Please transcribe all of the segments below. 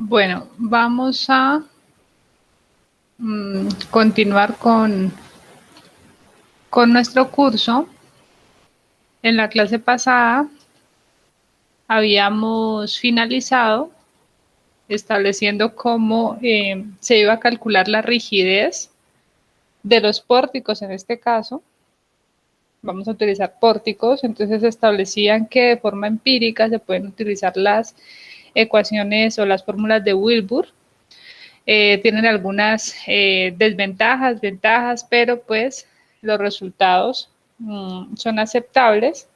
Bueno, vamos a continuar con nuestro curso. En la clase pasada habíamos finalizado estableciendo cómo se iba a calcular la rigidez de los pórticos en este caso. Vamos a utilizar pórticos, entonces establecían que de forma empírica se pueden utilizar las ecuaciones o las fórmulas de Wilbur. Tienen algunas desventajas, ventajas, pero pues los resultados son aceptables.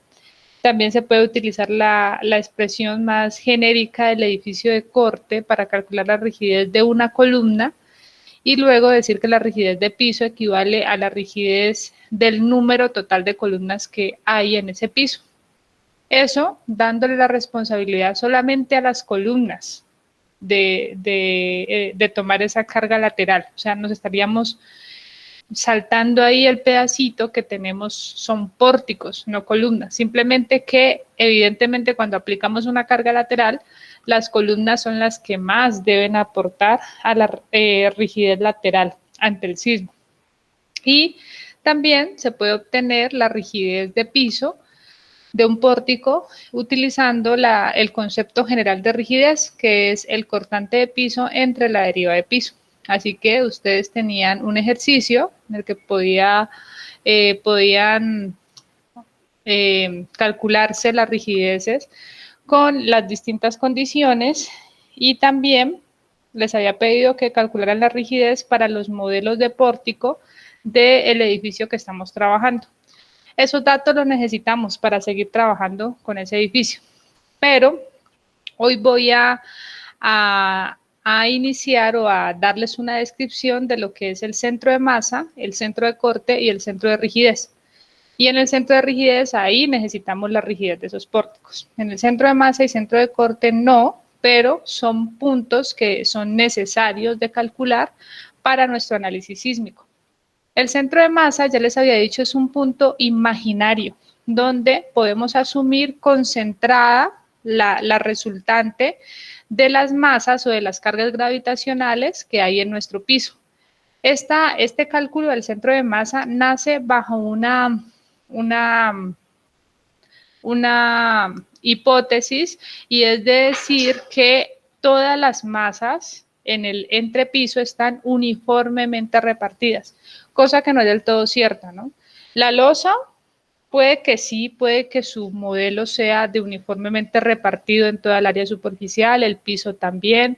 También se puede utilizar la expresión más genérica del edificio de corte para calcular la rigidez de una columna y luego decir que la rigidez de piso equivale a la rigidez del número total de columnas que hay en ese piso. Eso dándole la responsabilidad solamente a las columnas de tomar esa carga lateral. O sea, nos estaríamos saltando ahí el pedacito que tenemos, son pórticos, no columnas. Simplemente que, evidentemente, cuando aplicamos una carga lateral, las columnas son las que más deben aportar a la rigidez lateral ante el sismo. Y también se puede obtener la rigidez de piso de un pórtico utilizando el concepto general de rigidez, que es el cortante de piso entre la deriva de piso. Así que ustedes tenían un ejercicio en el que podían calcularse las rigideces con las distintas condiciones y también les había pedido que calcularan la rigidez para los modelos de pórtico del edificio que estamos trabajando. Esos datos los necesitamos para seguir trabajando con ese edificio. Pero hoy voy a iniciar o a darles una descripción de lo que es el centro de masa, el centro de corte y el centro de rigidez. Y en el centro de rigidez, ahí necesitamos la rigidez de esos pórticos. En el centro de masa y centro de corte no, pero son puntos que son necesarios de calcular para nuestro análisis sísmico. El centro de masa, ya les había dicho, es un punto imaginario donde podemos asumir concentrada la resultante de las masas o de las cargas gravitacionales que hay en nuestro piso. Este cálculo del centro de masa nace bajo una hipótesis y es de decir que todas las masas en el entrepiso están uniformemente repartidas, cosa que no es del todo cierta, ¿no? La losa puede que sí, puede que su modelo sea de uniformemente repartido en toda el área superficial, el piso también,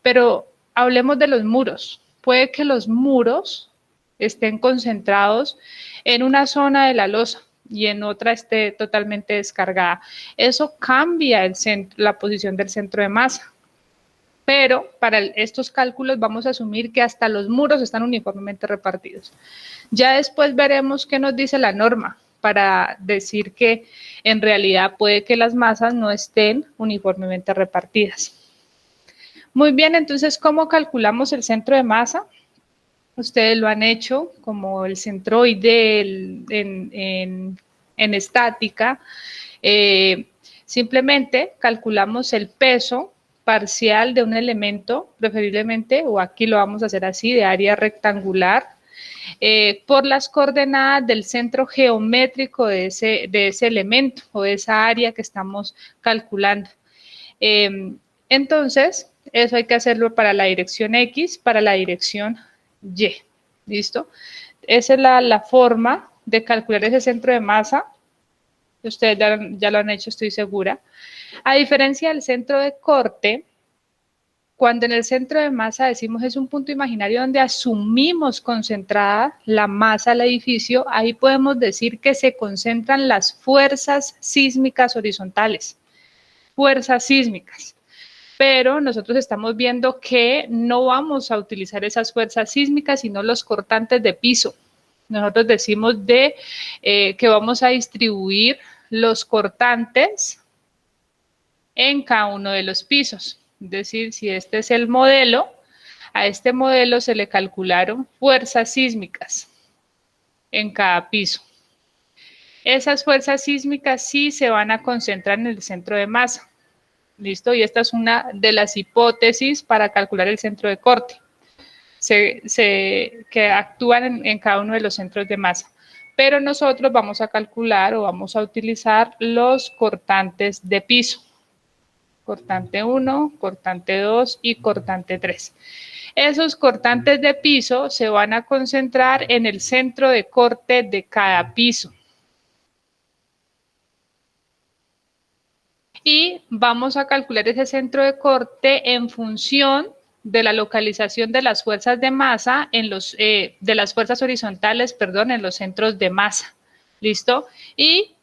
pero hablemos de los muros. Puede que los muros estén concentrados en una zona de la losa y en otra esté totalmente descargada. Eso cambia la posición del centro de masa. Pero para estos cálculos vamos a asumir que hasta los muros están uniformemente repartidos. Ya después veremos qué nos dice la norma para decir que en realidad puede que las masas no estén uniformemente repartidas. Muy bien, entonces, ¿cómo calculamos el centro de masa? Ustedes lo han hecho como el centroide en estática. Simplemente calculamos el peso parcial de un elemento, preferiblemente, o aquí lo vamos a hacer así, de área rectangular, por las coordenadas del centro geométrico de ese elemento o de esa área que estamos calculando. Entonces, eso hay que hacerlo para la dirección X, para la dirección Y. ¿Listo? Esa es la forma de calcular ese centro de masa. Ustedes ya lo han hecho, estoy segura. A diferencia del centro de corte, cuando en el centro de masa decimos es un punto imaginario donde asumimos concentrada la masa del edificio, ahí podemos decir que se concentran las fuerzas sísmicas horizontales. Fuerzas sísmicas. Pero nosotros estamos viendo que no vamos a utilizar esas fuerzas sísmicas, sino los cortantes de piso. Nosotros decimos que vamos a distribuir los cortantes en cada uno de los pisos. Es decir, si este es el modelo, a este modelo se le calcularon fuerzas sísmicas en cada piso. Esas fuerzas sísmicas sí se van a concentrar en el centro de masa. ¿Listo? Y esta es una de las hipótesis para calcular el centro de corte que actúan en cada uno de los centros de masa. Pero nosotros vamos a calcular o vamos a utilizar los cortantes de piso. Cortante 1, cortante 2 y cortante 3. Esos cortantes de piso se van a concentrar en el centro de corte de cada piso. Y vamos a calcular ese centro de corte en función de la localización de las fuerzas de masa de las fuerzas horizontales, perdón, en los centros de masa. ¿Listo? Y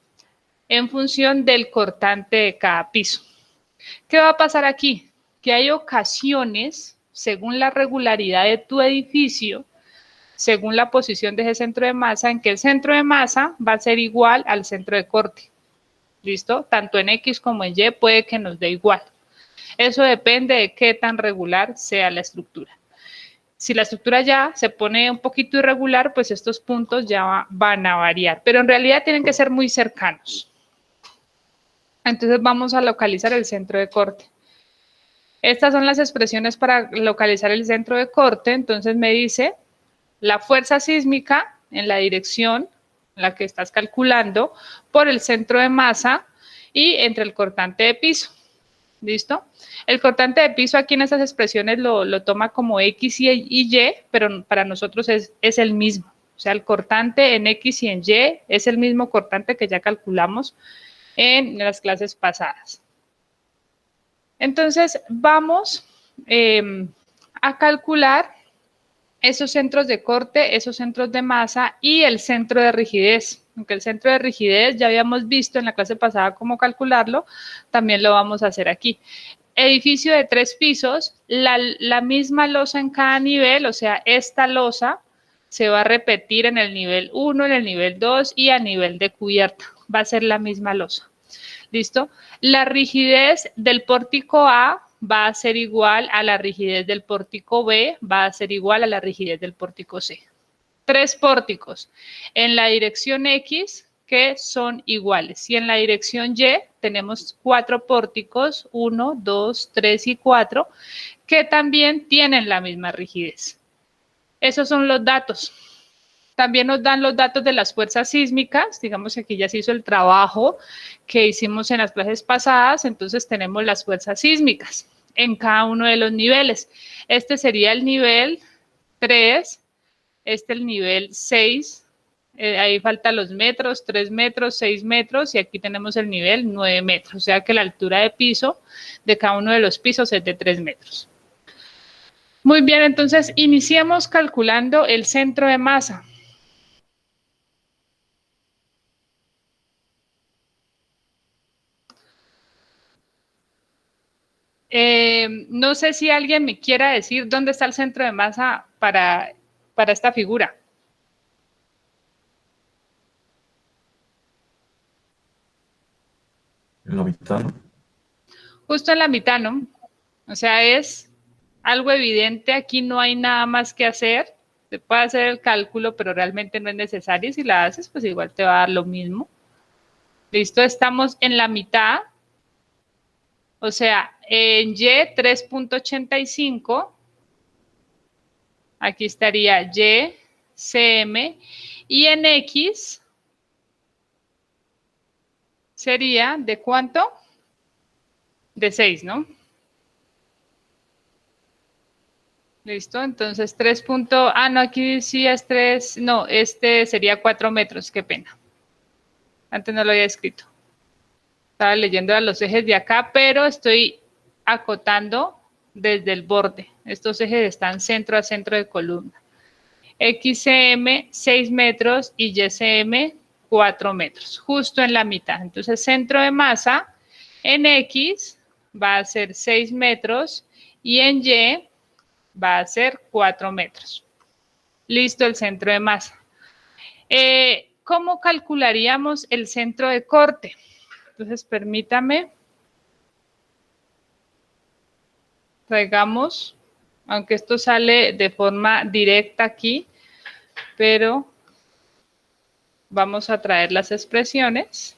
en función del cortante de cada piso. ¿Qué va a pasar aquí? Que hay ocasiones, según la regularidad de tu edificio, según la posición de ese centro de masa, en que el centro de masa va a ser igual al centro de corte. ¿Listo? Tanto en X como en Y puede que nos dé igual. Eso depende de qué tan regular sea la estructura. Si la estructura ya se pone un poquito irregular, pues estos puntos ya van a variar, pero en realidad tienen que ser muy cercanos. Entonces vamos a localizar el centro de corte. Estas son las expresiones para localizar el centro de corte. Entonces me dice la fuerza sísmica en la dirección en la que estás calculando por el centro de masa y entre el cortante de piso. ¿Listo? El cortante de piso aquí en estas expresiones lo toma como X y Y, pero para nosotros es el mismo. O sea, el cortante en X y en Y es el mismo cortante que ya calculamos en las clases pasadas. Entonces, vamos a calcular esos centros de corte, esos centros de masa y el centro de rigidez. Aunque el centro de rigidez ya habíamos visto en la clase pasada cómo calcularlo, también lo vamos a hacer aquí. Edificio de 3 pisos, la misma losa en cada nivel, o sea, esta losa se va a repetir en el nivel 1, en el nivel 2 y a nivel de cubierta. Va a ser la misma losa. ¿Listo? La rigidez del pórtico A va a ser igual a la rigidez del pórtico B, va a ser igual a la rigidez del pórtico C. 3 pórticos en la dirección X que son iguales. Y en la dirección Y tenemos 4 pórticos, 1, 2, 3 y 4, que también tienen la misma rigidez. Esos son los datos. También nos dan los datos de las fuerzas sísmicas, digamos que aquí ya se hizo el trabajo que hicimos en las clases pasadas, entonces tenemos las fuerzas sísmicas en cada uno de los niveles. Este sería el nivel 3, el nivel 6, ahí faltan los metros, 3 metros, 6 metros y aquí tenemos el nivel 9 metros, o sea que la altura de piso de cada uno de los pisos es de 3 metros. Muy bien, entonces iniciemos calculando el centro de masa. No sé si alguien me quiera decir dónde está el centro de masa para esta figura. En la mitad, ¿no? Justo en la mitad, ¿no? O sea, es algo evidente, aquí no hay nada más que hacer. Se puede hacer el cálculo, pero realmente no es necesario. Si la haces, pues igual te va a dar lo mismo. Listo, estamos en la mitad. O sea, en Y 3.85. Aquí estaría Y, CM. Y en X sería, ¿de cuánto? De 6, ¿no? Listo, entonces 3 no, aquí sí es 3, no, este sería 4 metros, qué pena. Antes no lo había escrito. Estaba leyendo a los ejes de acá, pero estoy acotando desde el borde. Estos ejes están centro a centro de columna. XCM 6 metros y YCM 4 metros, justo en la mitad. Entonces, centro de masa en X va a ser 6 metros y en Y va a ser 4 metros. Listo el centro de masa. ¿Cómo calcularíamos el centro de corte? Entonces, permítame. Traigamos, aunque esto sale de forma directa aquí, pero vamos a traer las expresiones.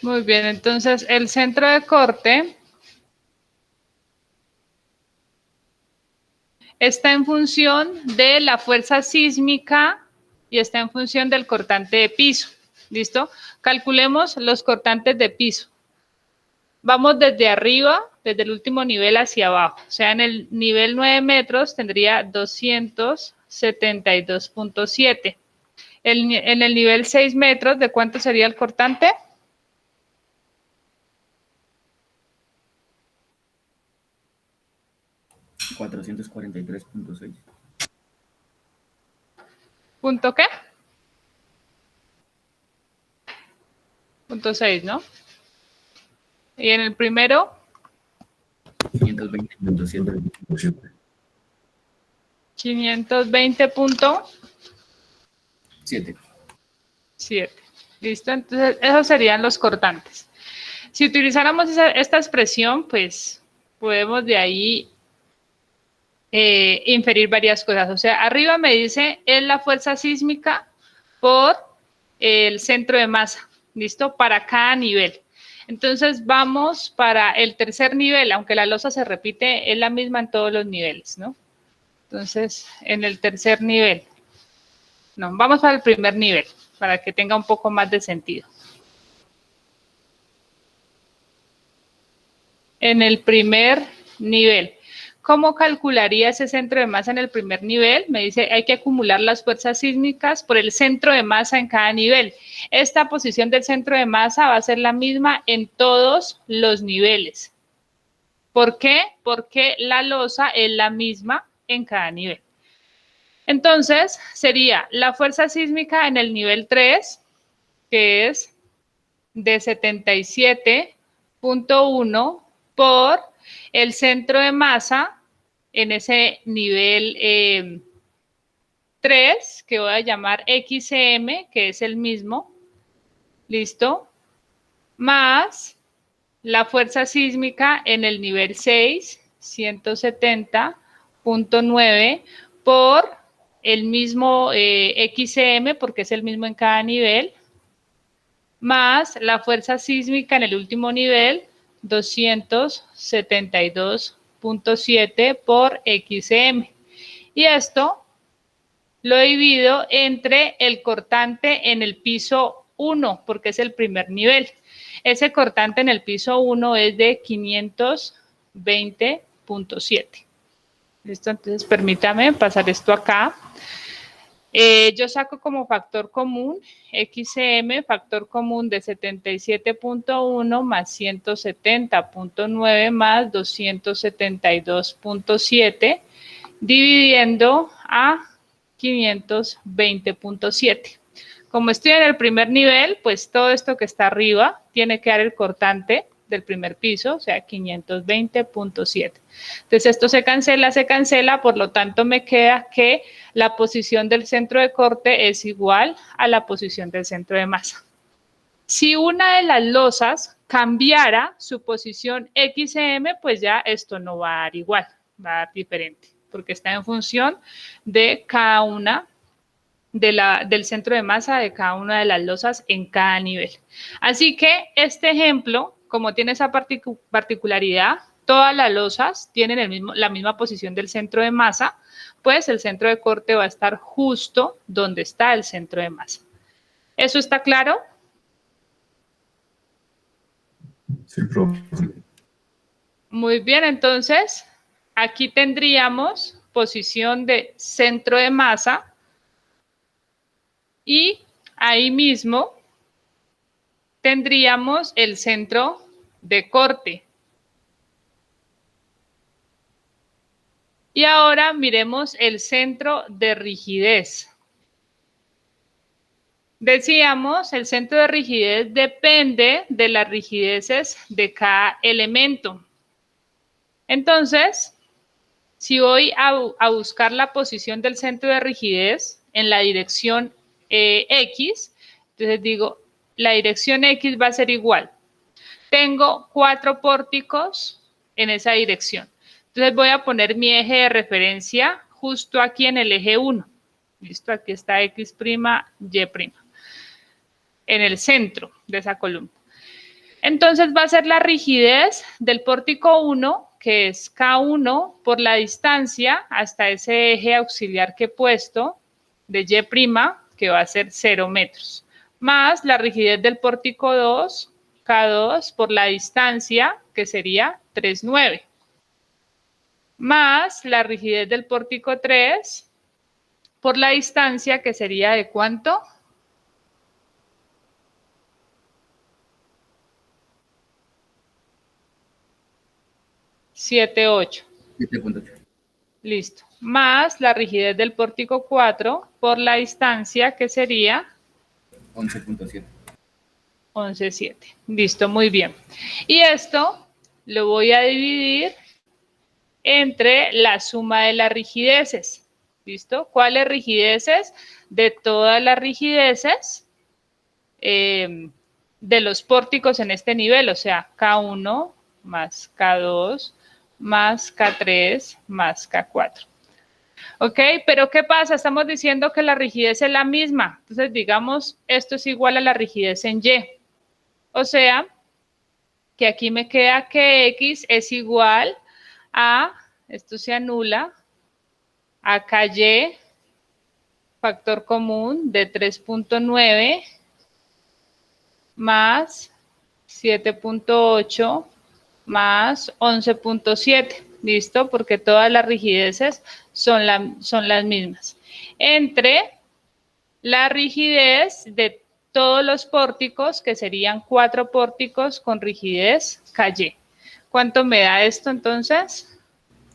Muy bien, entonces el centro de corte está en función de la fuerza sísmica y está en función del cortante de piso. ¿Listo? Calculemos los cortantes de piso. Vamos desde arriba, desde el último nivel hacia abajo. O sea, en el nivel 9 metros tendría 272.7. En el nivel 6 metros, ¿de cuánto sería el cortante? $443.6. ¿Punto qué? Punto 6, ¿no? Y en el primero, 520.7. 520.7. ¿Listo? Entonces, esos serían los cortantes. Si utilizáramos esta expresión, pues podemos de ahí inferir varias cosas. O sea, arriba me dice es la fuerza sísmica por el centro de masa, ¿listo? Para cada nivel. Entonces vamos para el tercer nivel, aunque la losa se repite, es la misma en todos los niveles, ¿no? Entonces, en el tercer nivel. No, vamos para el primer nivel, para que tenga un poco más de sentido. En el primer nivel. ¿Cómo calcularía ese centro de masa en el primer nivel? Me dice, hay que acumular las fuerzas sísmicas por el centro de masa en cada nivel. Esta posición del centro de masa va a ser la misma en todos los niveles. ¿Por qué? Porque la losa es la misma en cada nivel. Entonces, sería la fuerza sísmica en el nivel 3, que es de 77.1 por el centro de masa en ese nivel 3, que voy a llamar XM, que es el mismo, ¿listo? Más la fuerza sísmica en el nivel 6, 170.9 por el mismo XM, porque es el mismo en cada nivel, más la fuerza sísmica en el último nivel, 272.7 por XM. Y esto lo divido entre el cortante en el piso 1, porque es el primer nivel. Ese cortante en el piso 1 es de 520.7. ¿Listo? Entonces, permítame pasar esto acá. Yo saco como factor común XM, factor común de 77.1 más 170.9 más 272.7, dividiendo a 520.7. Como estoy en el primer nivel, pues todo esto que está arriba tiene que dar el cortante del primer piso, o sea, 520.7. Entonces, esto se cancela, por lo tanto, me queda que la posición del centro de corte es igual a la posición del centro de masa. Si una de las losas cambiara su posición XM, pues ya esto no va a dar igual, va a dar diferente, porque está en función de cada una del centro de masa de cada una de las losas en cada nivel. Así que este ejemplo, como tiene esa particularidad, todas las losas tienen la misma posición del centro de masa, pues el centro de corte va a estar justo donde está el centro de masa. ¿Eso está claro? Sí, profe. Muy bien, entonces aquí tendríamos posición de centro de masa y ahí mismo tendríamos el centro de corte. Y ahora miremos el centro de rigidez. Decíamos, el centro de rigidez depende de las rigideces de cada elemento. Entonces, si voy a buscar la posición del centro de rigidez en la dirección X, entonces digo, la dirección X va a ser igual. Tengo 4 pórticos en esa dirección. Entonces voy a poner mi eje de referencia justo aquí en el eje 1. Listo, aquí está X', Y', en el centro de esa columna. Entonces va a ser la rigidez del pórtico 1, que es K1 por la distancia hasta ese eje auxiliar que he puesto de Y', que va a ser 0 metros, más la rigidez del pórtico 2, K2 por la distancia, que sería 3,9, más la rigidez del pórtico 3 por la distancia, que sería ¿de cuánto? 7,8. 7.8. Listo. Más la rigidez del pórtico 4 por la distancia, que sería 11.7. 11,7. Listo, muy bien. Y esto lo voy a dividir entre la suma de las rigideces. ¿Listo? ¿Cuáles rigideces? De todas las rigideces de los pórticos en este nivel, o sea, K1 más K2 más K3 más K4. ¿Ok? Pero ¿qué pasa? Estamos diciendo que la rigidez es la misma. Entonces, digamos, esto es igual a la rigidez en Y. O sea, que aquí me queda que X es igual a, esto se anula, a KY, factor común de 3,9 más 7,8 más 11,7. ¿Listo? Porque todas las rigideces son las mismas. Entre la rigidez de todos los pórticos, que serían 4 pórticos con rigidez KY. ¿Cuánto me da esto entonces?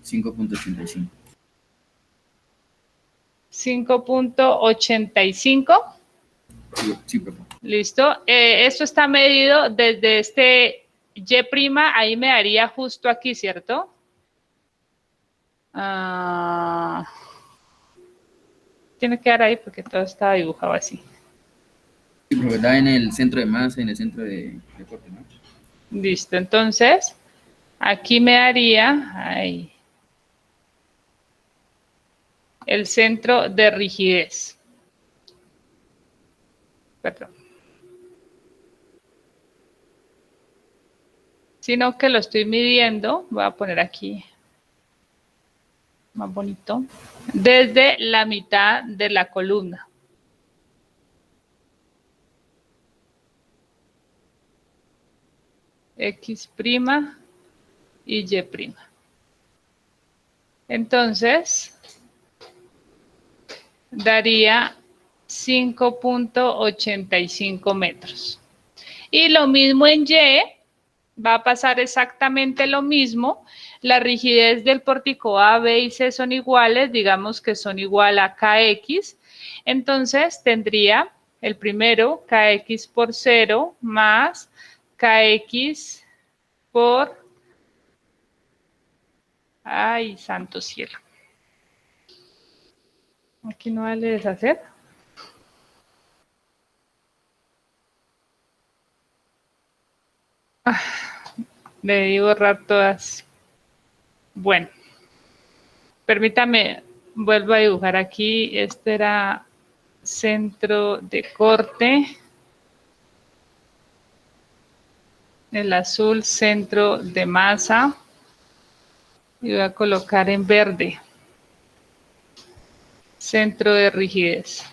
5.85. 5,85. Sí, papá. Listo. Esto está medido desde este Y', ahí me daría justo aquí, ¿cierto? Tiene que dar ahí porque todo está dibujado así. Sí, pero está en el centro de masa, en el centro de corte, ¿no? Listo, entonces, aquí me daría ahí, el centro de rigidez. Perdón. Sino que lo estoy midiendo, voy a poner aquí más bonito, desde la mitad de la columna. X' y Y'. Entonces, daría 5,85 metros. Y lo mismo en Y, va a pasar exactamente lo mismo. La rigidez del pórtico A, B y C son iguales, digamos que son igual a KX. Entonces, tendría el primero, KX por 0 más KX por... Ay, santo cielo. Aquí no vale deshacer. Debí borrar todas. Bueno, permítame, vuelvo a dibujar aquí. Este era centro de corte. El azul, centro de masa. Y voy a colocar en verde, centro de rigidez.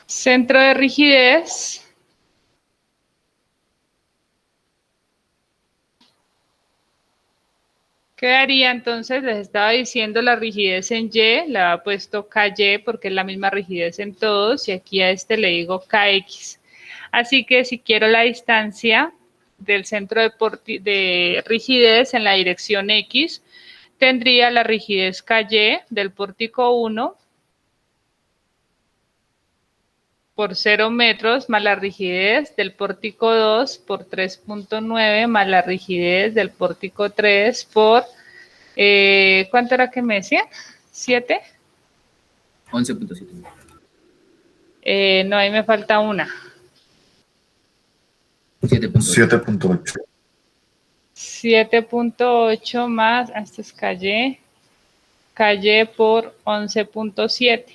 Centro de rigidez. Quedaría entonces, les estaba diciendo la rigidez en Y, le había puesto KY porque es la misma rigidez en todos, y aquí a este le digo KX. Así que si quiero la distancia del centro de rigidez en la dirección X, tendría la rigidez KY del pórtico 1 por 0 metros más la rigidez del pórtico 2 por 3,9 más la rigidez del pórtico 3 por, ¿cuánto era que me decía? ¿7? 11.7. No, ahí me falta una. 7.8. 7,8 más, esto es KY por 11,7.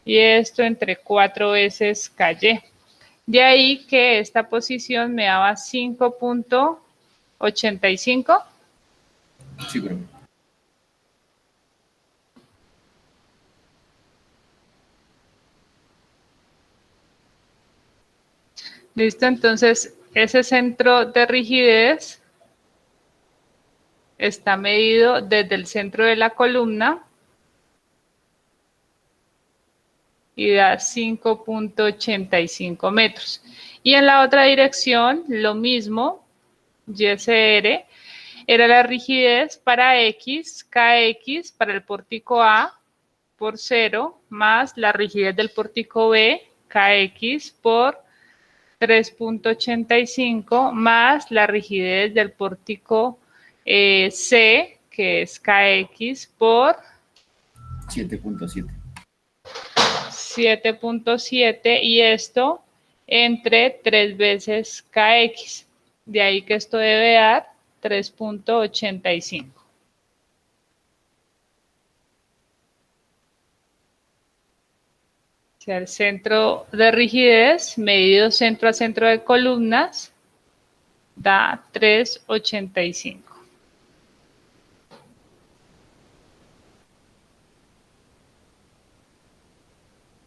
Y esto entre 4 veces KY. De ahí que esta posición me daba 5.85. Sí, profe. Listo, entonces ese centro de rigidez está medido desde el centro de la columna y da 5.85 metros. Y en la otra dirección, lo mismo, YSR, era la rigidez para X, KX, para el pórtico A, por 0, más la rigidez del pórtico B, KX, por 3.85, más la rigidez del pórtico C, que es KX, por 7.7. 7.7, y esto entre 3 veces KX. De ahí que esto debe dar 3.85. O sea, el centro de rigidez, medido centro a centro de columnas, da 3.85.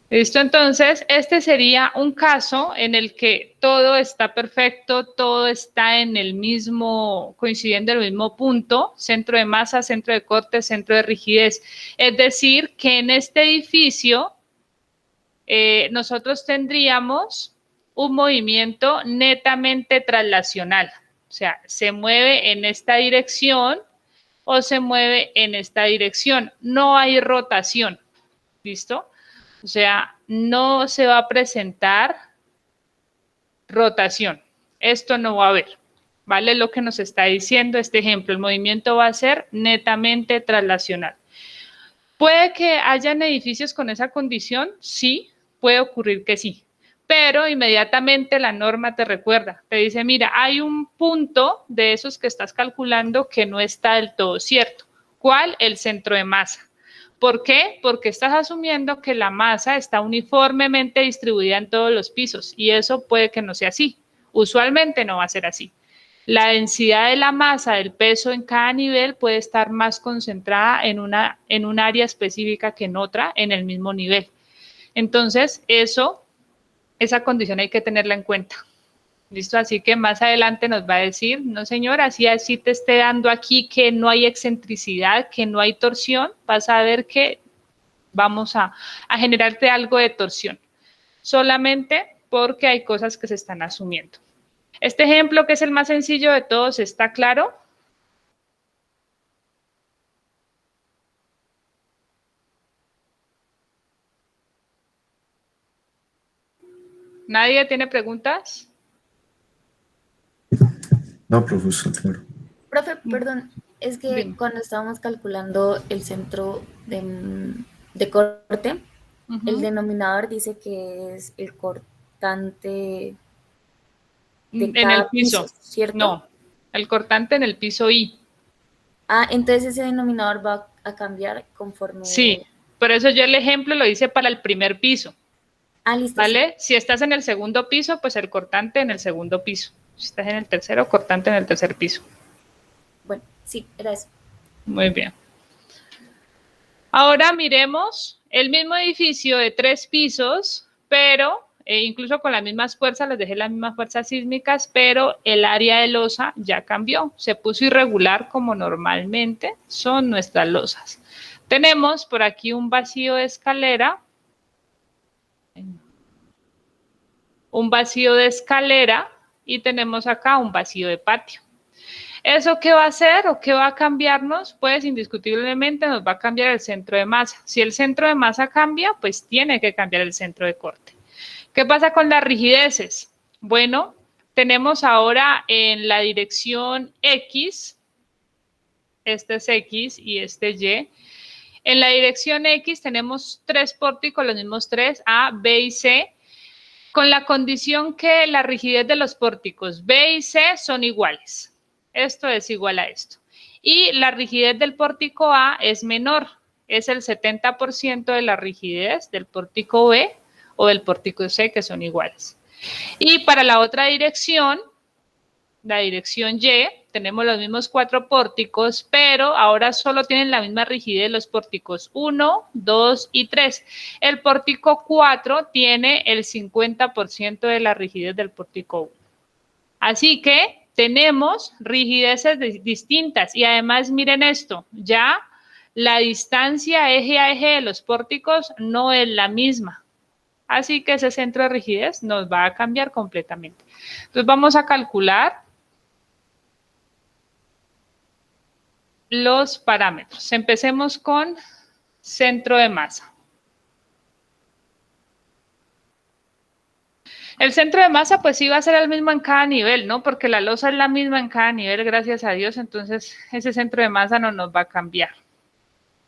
Listo, entonces este sería un caso en el que todo está perfecto, todo está en el mismo, coincidiendo en el mismo punto, centro de masa, centro de corte, centro de rigidez. Es decir, que en este edificio nosotros tendríamos un movimiento netamente traslacional, o sea, se mueve en esta dirección o se mueve en esta dirección, no hay rotación, ¿listo? O sea, no se va a presentar rotación. Esto no va a haber. ¿Vale? Lo que nos está diciendo este ejemplo. El movimiento va a ser netamente traslacional. ¿Puede que hayan edificios con esa condición? Sí, puede ocurrir que sí. Pero inmediatamente la norma te recuerda. Te dice, mira, hay un punto de esos que estás calculando que no está del todo cierto. ¿Cuál? El centro de masa. ¿Por qué? Porque estás asumiendo que la masa está uniformemente distribuida en todos los pisos y eso puede que no sea así. Usualmente no va a ser así. La densidad de la masa, del peso en cada nivel puede estar más concentrada en un área específica que en otra en el mismo nivel. Entonces, esa condición hay que tenerla en cuenta. ¿Listo? Así que más adelante nos va a decir, no señora, si así te esté dando aquí que no hay excentricidad, que no hay torsión, vas a ver que vamos a generarte algo de torsión, solamente porque hay cosas que se están asumiendo. Este ejemplo, que es el más sencillo de todos, ¿está claro? ¿Nadie tiene preguntas? No, profesor, claro. Profe, perdón, es que Dime. cuando estábamos calculando el centro de corte, el denominador dice que es el cortante de En el cada piso, ¿cierto? no, el cortante en el piso I. Ah, entonces ese denominador va a cambiar conforme... Sí, por eso yo el ejemplo lo hice para el primer piso. Ah, listo. ¿Vale? Sí. Si estás en el segundo piso, pues el cortante en el segundo piso. Si estás en el tercero, cortante en el tercer piso. Bueno, sí, era eso. Muy bien. Ahora miremos el mismo edificio de 3 pisos, pero incluso con las mismas fuerzas, les dejé las mismas fuerzas sísmicas, pero el área de losa ya cambió. Se puso irregular como normalmente son nuestras losas. Tenemos por aquí un vacío de escalera. Un vacío de escalera y tenemos acá un vacío de patio. ¿Eso qué va a hacer o qué va a cambiarnos? Pues indiscutiblemente nos va a cambiar el centro de masa. Si el centro de masa cambia, pues tiene que cambiar el centro de corte. ¿Qué pasa con las rigideces? Bueno, tenemos ahora en la dirección X, este es X y este Y. En la dirección X tenemos 3 pórticos, los mismos 3, A, B y C, con la condición que la rigidez de los pórticos B y C son iguales. Esto es igual a esto. Y la rigidez del pórtico A es menor, es el 70% de la rigidez del pórtico B o del pórtico C, que son iguales. Y para la otra dirección, la dirección Y, tenemos los mismos 4 pórticos, pero ahora solo tienen la misma rigidez los pórticos 1, 2 y 3. El pórtico 4 tiene el 50% de la rigidez del pórtico 1. Así que tenemos rigideces distintas y además miren esto, ya la distancia eje a eje de los pórticos no es la misma. Así que ese centro de rigidez nos va a cambiar completamente. Entonces vamos a calcular los parámetros. Empecemos con centro de masa. El centro de masa pues sí va a ser el mismo en cada nivel, ¿no? Porque la losa es la misma en cada nivel, gracias a Dios, entonces ese centro de masa no nos va a cambiar.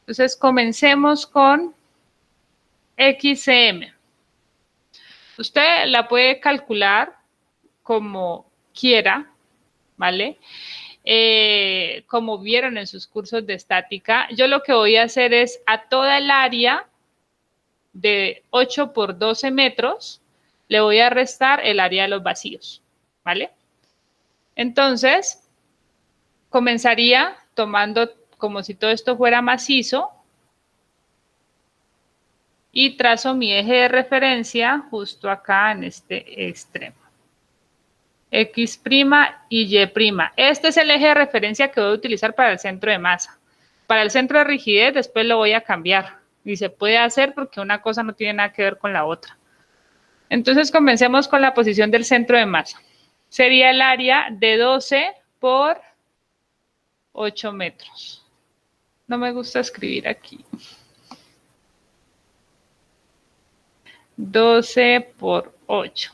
Entonces comencemos con XCM. Usted la puede calcular como quiera, ¿vale? Como vieron en sus cursos de estática, yo lo que voy a hacer es a toda el área de 8 por 12 metros, le voy a restar el área de los vacíos, ¿vale? Entonces, comenzaría tomando como si todo esto fuera macizo y trazo mi eje de referencia justo acá en este extremo. X' y Y'. Este es el eje de referencia que voy a utilizar para el centro de masa. Para el centro de rigidez después lo voy a cambiar y se puede hacer porque una cosa no tiene nada que ver con la otra. Entonces comencemos con la posición del centro de masa. Sería el área de 12 por 8 metros. No me gusta escribir aquí. 12 por 8.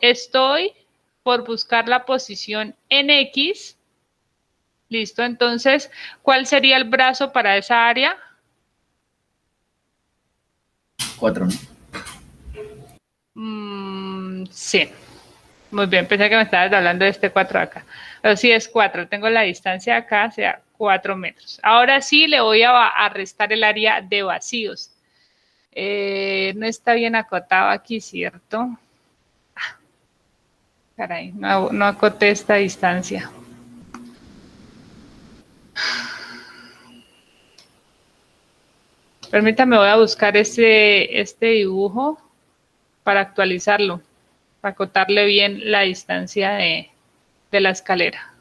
Estoy por buscar la posición en X. Listo, entonces, ¿cuál sería el brazo para esa área? 4, ¿no? Sí. Muy bien, pensé que me estabas hablando de este 4 acá. Pero sí es 4, tengo la distancia acá, sea 4 metros. Ahora sí le voy a restar el área de vacíos. No está bien acotado aquí, ¿cierto? Caray, no acoté esta distancia. Permítame, voy a buscar este dibujo para actualizarlo, para acotarle bien la distancia de la escalera.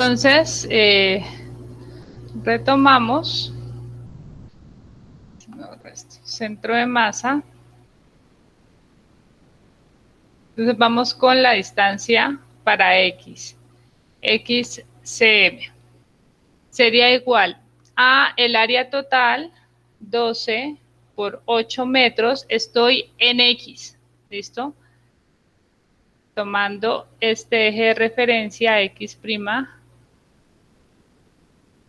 Entonces, retomamos. Centro de masa. Entonces vamos con la distancia para X. XCM. Sería igual a el área total, 12 por 8 metros. Estoy en X. ¿Listo? Tomando este eje de referencia X',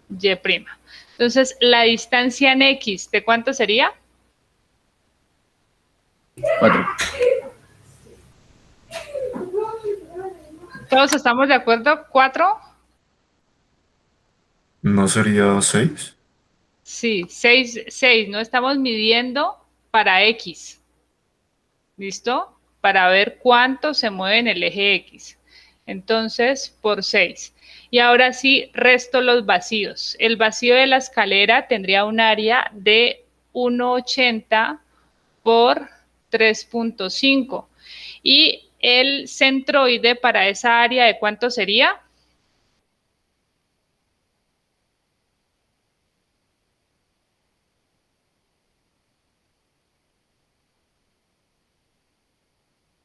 Y'. Entonces, la distancia en X, ¿de cuánto sería? 4. ¿Todos estamos de acuerdo? ¿4? ¿No sería 6? Sí, 6. No estamos midiendo para X. ¿Listo? Para ver cuánto se mueve en el eje X. Entonces, por 6. Y ahora sí, resto los vacíos. El vacío de la escalera tendría un área de 1,80 por 3,5. Y el centroide para esa área, ¿de cuánto sería?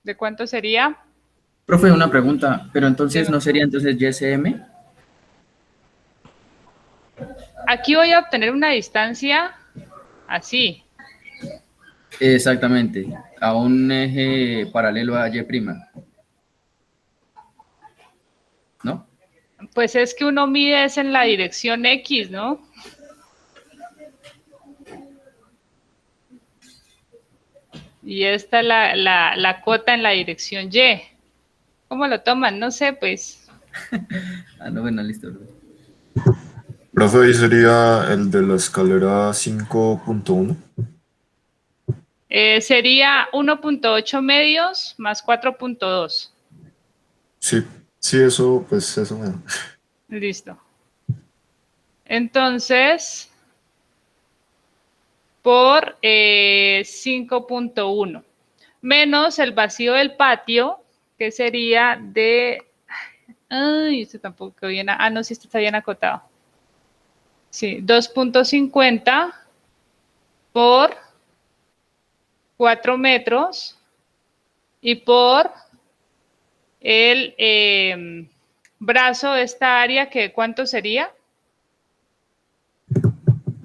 ¿De cuánto sería? Profe, una pregunta, pero entonces Dime. no sería entonces YSM. Aquí voy a obtener una distancia así. Exactamente, a un eje paralelo a Y', ¿no? Pues es que uno mide es en la dirección X, ¿no? Y esta es la cota en la dirección Y. ¿Cómo lo toman? No sé, pues. Ah, no, bueno, listo. Profe. Profe, ahí sería el de la escalera 5.1. Sería 1,8 medios más 4,2. Sí, sí, eso, pues eso me da. Listo. Entonces, por 5,1 menos el vacío del patio, que sería de... Ay, este tampoco viene... Ah, no, sí, este está bien acotado. Sí, 2,50 por 4 metros y por el brazo de esta área, que ¿cuánto sería?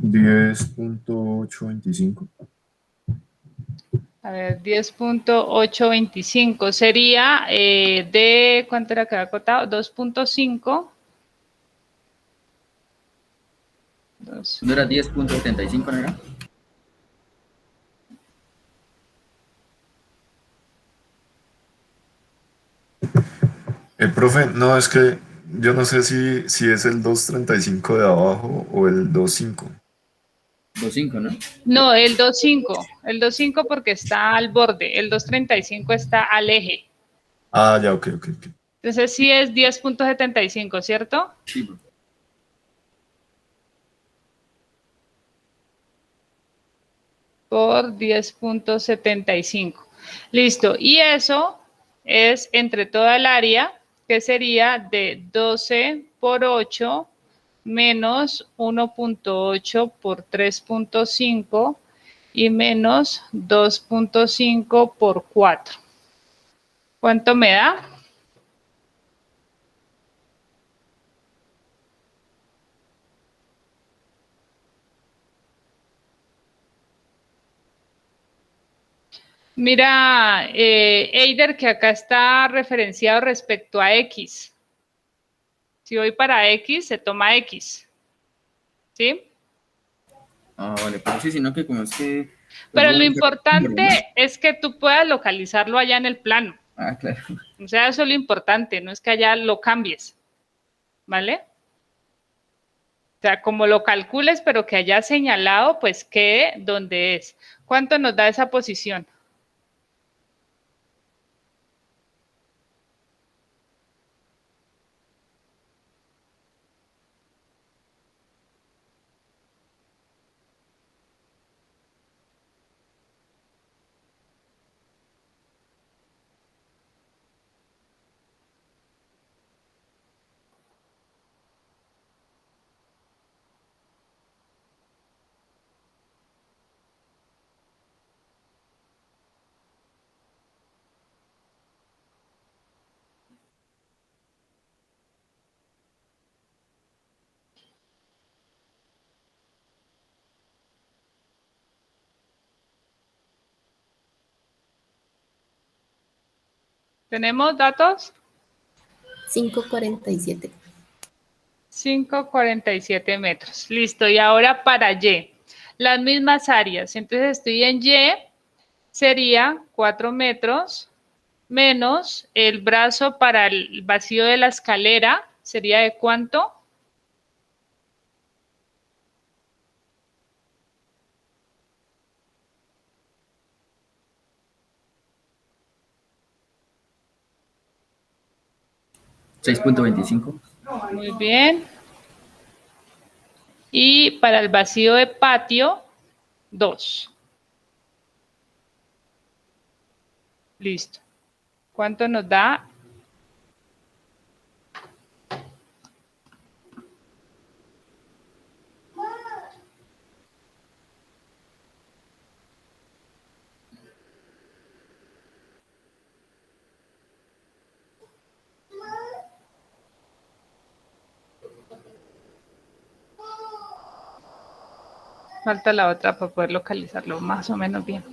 10.825. A ver, 10,825 sería de, ¿cuánto era que había acotado? 2,5. ¿No era 10.75, no era? Profe, no, es que yo no sé si es el 2.35 de abajo o el 2.5. 2.5, ¿no? No, el 2,5. El 2,5 porque está al borde. El 2,35 está al eje. Ah, ya, ok, ok, ok. Entonces sí es 10,75, ¿cierto? Sí, profe. Por 10,75. Listo. Y eso es entre toda el área, que sería de 12 por 8 menos 1,8 por 3,5 y menos 2,5 por 4. ¿Cuánto me da? Mira, Eider, que acá está referenciado respecto a X. Si voy para X, se toma X. ¿Sí? Ah, vale, pero sí, sino que como es que... pues, Pero no lo vamos a- importante es que tú puedas localizarlo allá en el plano. Ah, claro. O sea, eso es lo importante, no es que allá lo cambies. ¿Vale? O sea, como lo calcules, pero que haya señalado, pues quede donde es. ¿Cuánto nos da esa posición? ¿Tenemos datos? 5,47. 5,47 metros. Listo. Y ahora para Y. Las mismas áreas. Entonces estoy en Y, sería 4 metros menos el brazo para el vacío de la escalera. ¿Sería de cuánto? $6.25. Muy bien. Y para el vacío de patio, 2. Listo. ¿Cuánto nos da? Falta la otra para poder localizarlo más o menos bien.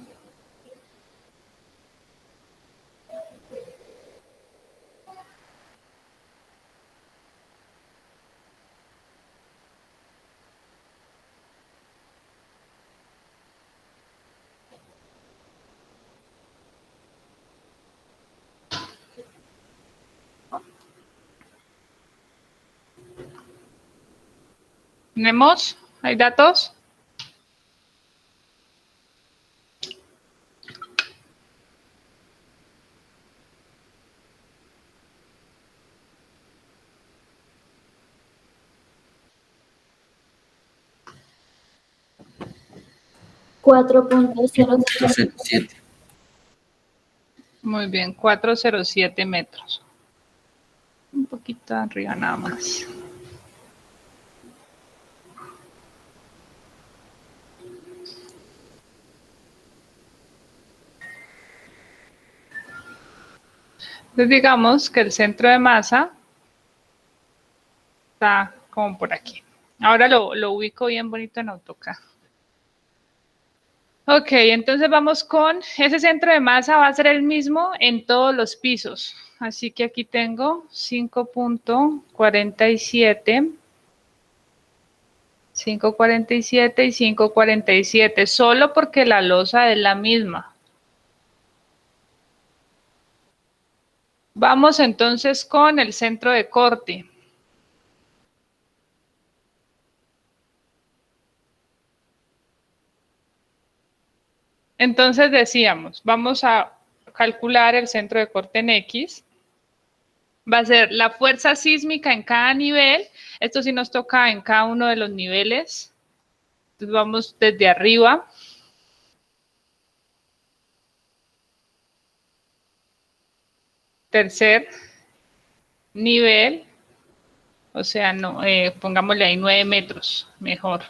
¿Tenemos? ¿Hay datos? $4.07. Muy bien, 407 metros. Un poquito arriba nada más. Entonces digamos que el centro de masa está como por aquí. Ahora lo ubico bien bonito en AutoCAD. Ok, entonces vamos con ese centro de masa, va a ser el mismo en todos los pisos. Así que aquí tengo 5,47, 5,47 y 5,47, solo porque la losa es la misma. Vamos entonces con el centro de corte. Entonces decíamos, vamos a calcular el centro de corte en X. Va a ser la fuerza sísmica en cada nivel. Esto sí nos toca en cada uno de los niveles. Entonces vamos desde arriba. Tercer nivel. O sea, no, pongámosle ahí 9 metros, mejor.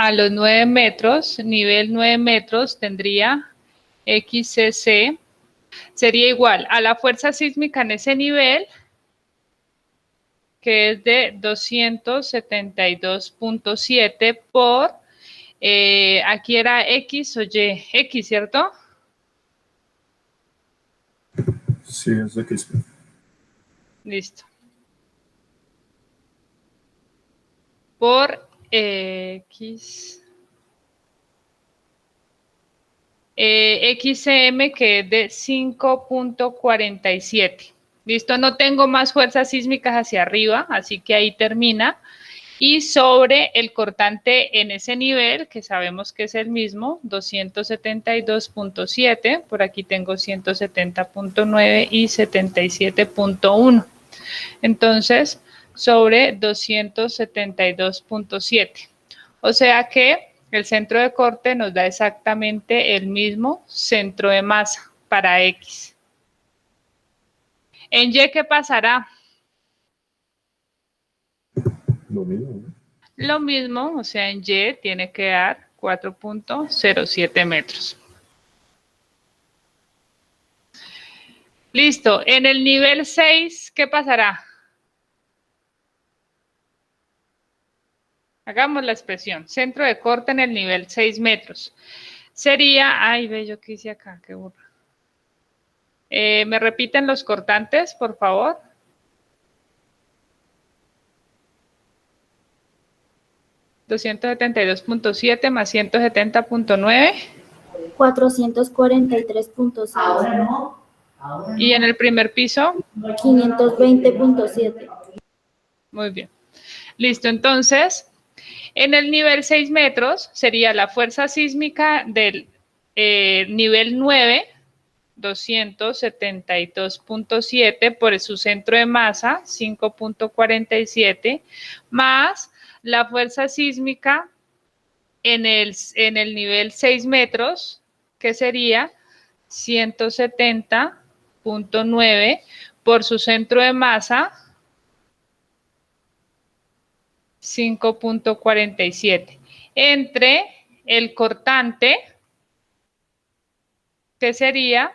A los 9 metros, nivel 9 metros, tendría XCC. Sería igual a la fuerza sísmica en ese nivel, que es de 272.7 por, aquí era X o Y, X, ¿cierto? Sí, es de que es. Listo. Por X. XCM, que es de 5,47. Listo, no tengo más fuerzas sísmicas hacia arriba, así que ahí termina. Y sobre el cortante en ese nivel, que sabemos que es el mismo, 272.7, por aquí tengo 170.9 y 77.1. Entonces, sobre 272.7. O sea que el centro de corte nos da exactamente el mismo centro de masa para X. En Y, ¿qué pasará? Lo mismo, ¿no? Lo mismo, o sea, en Y tiene que dar 4,07 metros. Listo. En el nivel 6, ¿qué pasará? Hagamos la expresión. Centro de corte en el nivel 6 metros. Sería, ay, ve, yo qué hice acá, qué burro. ¿Me repiten los cortantes, por favor? $272.7 más 170.9. 443.6. Y en el primer piso, 520.7. muy bien. Listo, entonces, en el nivel 6 metros sería la fuerza sísmica del nivel 9, 272.7 por su centro de masa, 5.47, más la fuerza sísmica en el nivel 6 metros, que sería 170.9 por su centro de masa, 5.47, entre el cortante, que sería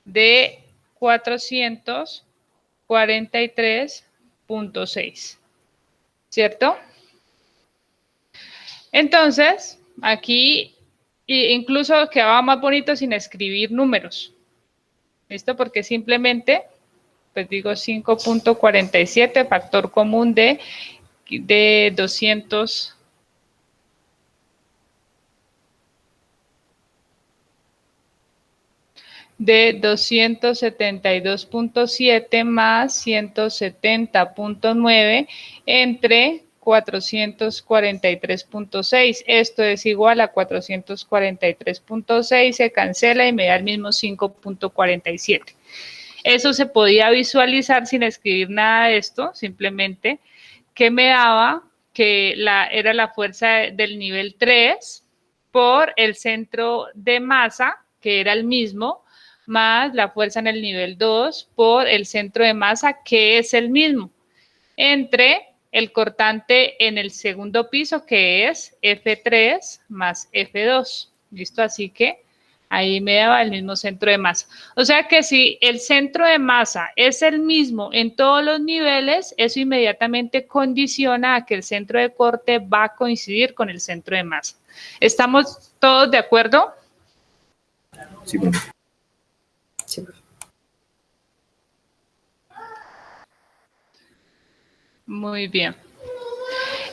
de 443.6, ¿cierto? Entonces, aquí incluso quedaba más bonito sin escribir números, ¿listo? Porque simplemente, pues digo 5.47, factor común de 200. De 272.7 más 170.9 entre 443.6. Esto es igual a 443.6, se cancela y me da el mismo 5.47. Eso se podía visualizar sin escribir nada de esto, simplemente que me daba que era la fuerza del nivel 3 por el centro de masa, que era el mismo, más la fuerza en el nivel 2 por el centro de masa, que es el mismo, entre el cortante en el segundo piso, que es F3 más F2. ¿Listo? Así que ahí me daba el mismo centro de masa. O sea que si el centro de masa es el mismo en todos los niveles, eso inmediatamente condiciona a que el centro de corte va a coincidir con el centro de masa. ¿Estamos todos de acuerdo? Sí, profe. Sí, profe. Muy bien.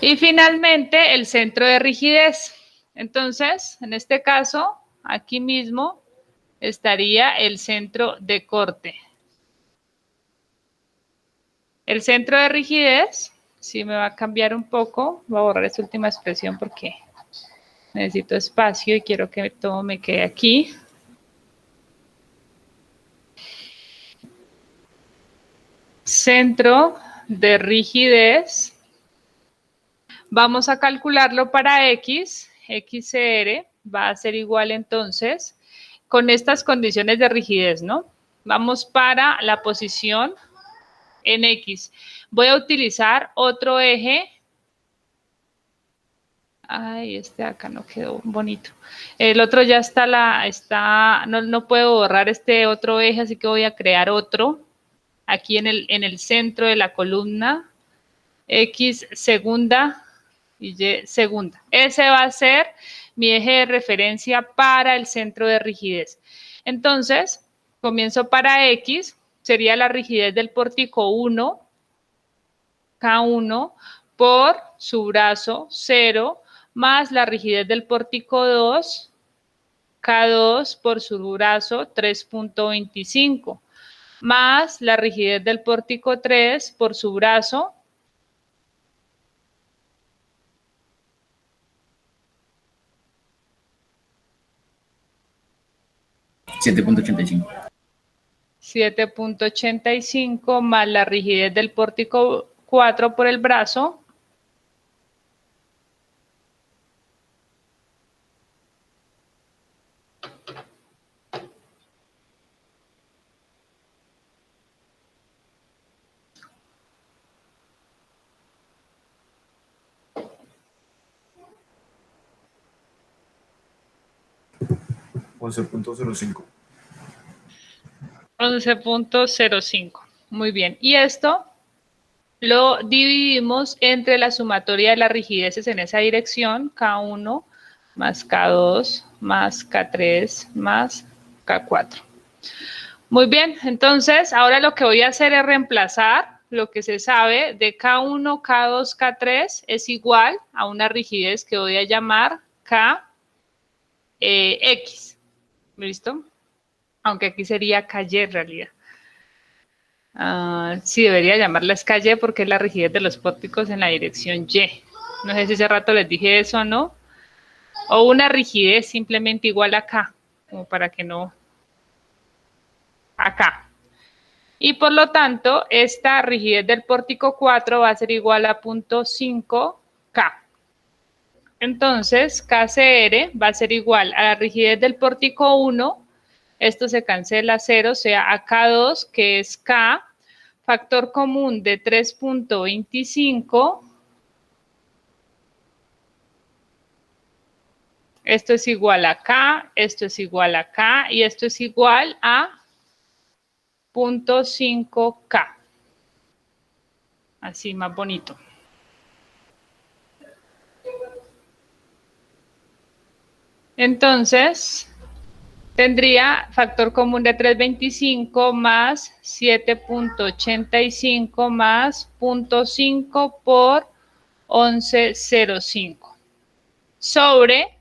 Y finalmente, el centro de rigidez. Entonces, en este caso, aquí mismo estaría el centro de corte. El centro de rigidez, sí me va a cambiar un poco, voy a borrar esta última expresión porque necesito espacio y quiero que todo me quede aquí. Centro de rigidez. Vamos a calcularlo para X, XCR va a ser igual entonces, con estas condiciones de rigidez, ¿no? Vamos para la posición en X. Voy a utilizar otro eje. Ay, este acá no quedó bonito. El otro ya no puedo borrar este otro eje, así que voy a crear otro aquí en el centro de la columna. X segunda y Y segunda. Ese va a ser mi eje de referencia para el centro de rigidez. Entonces, comienzo para X, sería la rigidez del pórtico 1, K1, por su brazo 0, más la rigidez del pórtico 2, K2, por su brazo 3.25, más la rigidez del pórtico 3 por su brazo 7.85. 7.85 más la rigidez del pórtico 4 por el brazo. $11.05. 11.05. Muy bien. Y esto lo dividimos entre la sumatoria de las rigideces en esa dirección, K1 más K2 más K3 más K4. Muy bien, entonces ahora lo que voy a hacer es reemplazar lo que se sabe de K1, K2, K3 es igual a una rigidez que voy a llamar X. ¿Listo? Aunque aquí sería KY en realidad. Sí, debería llamarla calle porque es la rigidez de los pórticos en la dirección Y. No sé si hace rato les dije eso o no. O una rigidez simplemente igual a K, como para que no... Acá. Y por lo tanto, esta rigidez del pórtico 4 va a ser igual a 0.5K. Entonces, KCR va a ser igual a la rigidez del pórtico 1. Esto se cancela a 0, o sea, a K2, que es K, factor común de 3.25. Esto es igual a K, esto es igual a K y esto es igual a 0.5K. Así más bonito. Entonces, tendría factor común de 3.25 más 7.85 más 0.5 por 11.05 sobre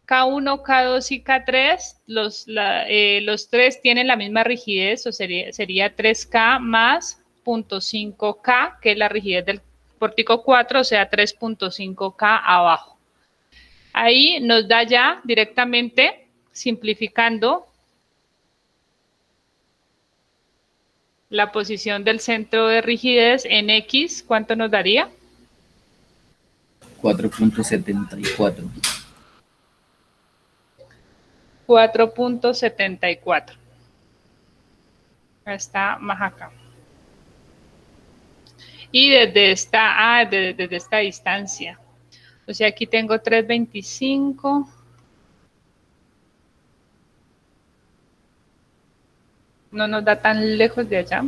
K1, K2 y K3, los tres tienen la misma rigidez, o sería 3K más 0.5K, que es la rigidez del pórtico 4, o sea, 3.5K abajo. Ahí nos da ya directamente, simplificando, la posición del centro de rigidez en X, ¿cuánto nos daría? 4.74. 4.74. Está más acá. Y desde esta distancia. O sea, aquí tengo 3.25. No nos da tan lejos de allá.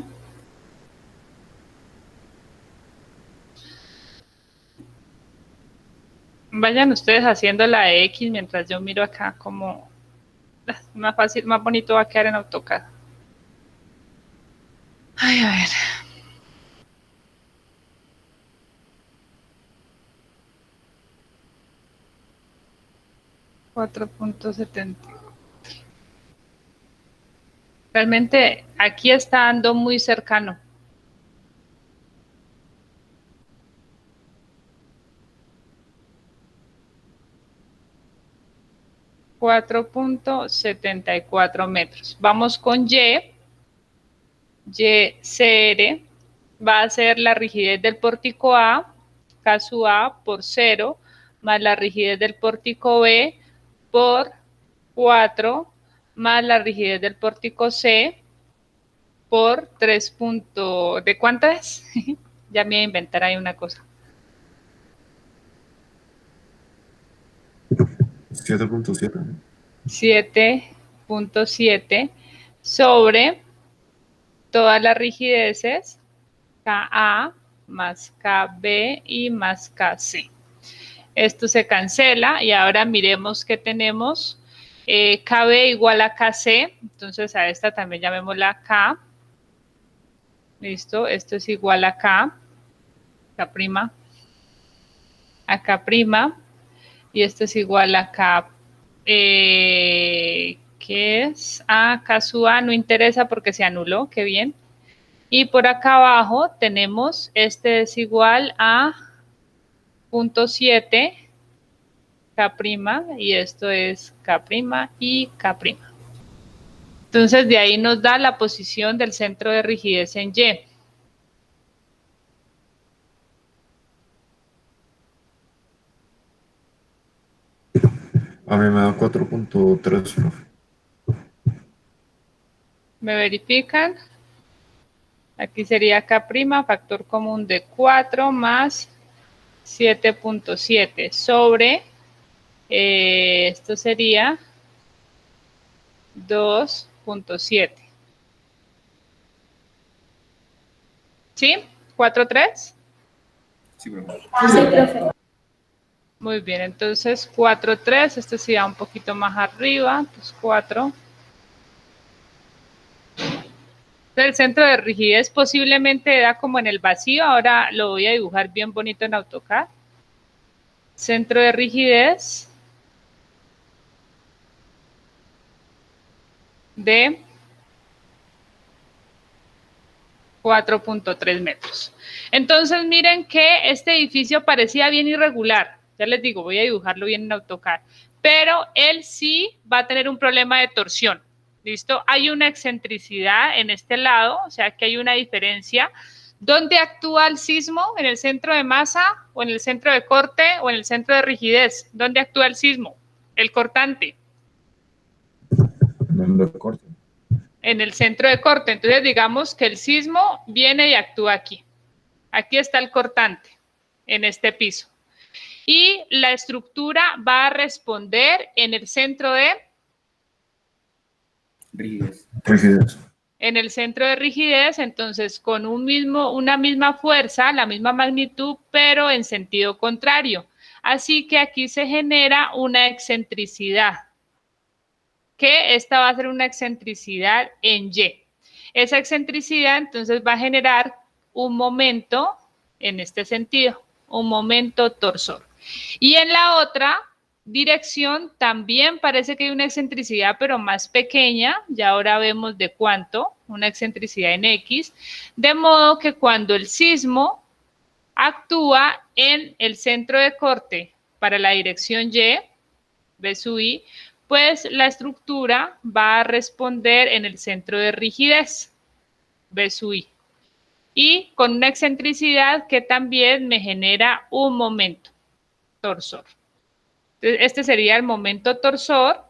Vayan ustedes haciendo la de X mientras yo miro acá como más fácil, más bonito va a quedar en AutoCAD. Ay, a ver. $4.70. Realmente aquí está dando muy cercano. $4.74. Vamos con Y. YCR va a ser la rigidez del pórtico A, K sub A por 0, más la rigidez del pórtico B por 4, más la rigidez del pórtico C por 3 puntos. ¿De cuánto es? Ya me voy a inventar ahí una cosa. 7.7. 7.7 sobre todas las rigideces KA más KB y más KC. Esto se cancela y ahora miremos que tenemos KB igual a KC, entonces a esta también llamémosla K. Listo, esto es igual a K, K', a K', y esto es igual a K, ¿qué es? K sub A no interesa porque se anuló, qué bien. Y por acá abajo tenemos, este es igual a 0.7 K' y esto es K' y K'. Entonces de ahí nos da la posición del centro de rigidez en Y. A mí me da 4.3, profe. ¿Me verifican? Aquí sería K', factor común de 4 más 7.7 sobre, esto sería 2.7. ¿Sí? 4-3. Sí, profe. Sí, profe. Muy bien, entonces 4-3, este sí va un poquito más arriba, entonces 4. El centro de rigidez posiblemente da como en el vacío, ahora lo voy a dibujar bien bonito en AutoCAD. Centro de rigidez de 4.3 metros. Entonces miren que este edificio parecía bien irregular. Ya les digo, voy a dibujarlo bien en AutoCAD. Pero él sí va a tener un problema de torsión. ¿Listo? Hay una excentricidad en este lado, o sea que hay una diferencia. ¿Dónde actúa el sismo? ¿En el centro de masa o en el centro de corte o en el centro de rigidez? ¿Dónde actúa el sismo? El cortante. En el corte. En el centro de corte. Entonces digamos que el sismo viene y actúa aquí. Aquí está el cortante en este piso. Y la estructura va a responder en el centro de Rigidez. Rigidez. en el centro de rigidez, entonces con una misma fuerza, la misma magnitud, pero en sentido contrario. Así que aquí se genera una excentricidad, que esta va a ser una excentricidad en Y. Esa excentricidad entonces va a generar un momento en este sentido, un momento torsor. Y en la otra dirección también parece que hay una excentricidad, pero más pequeña, ya ahora vemos de cuánto, una excentricidad en X, de modo que cuando el sismo actúa en el centro de corte para la dirección Y, B sub I, pues la estructura va a responder en el centro de rigidez, B sub I, y con una excentricidad que también me genera un momento torsor. Entonces, este sería el momento torsor,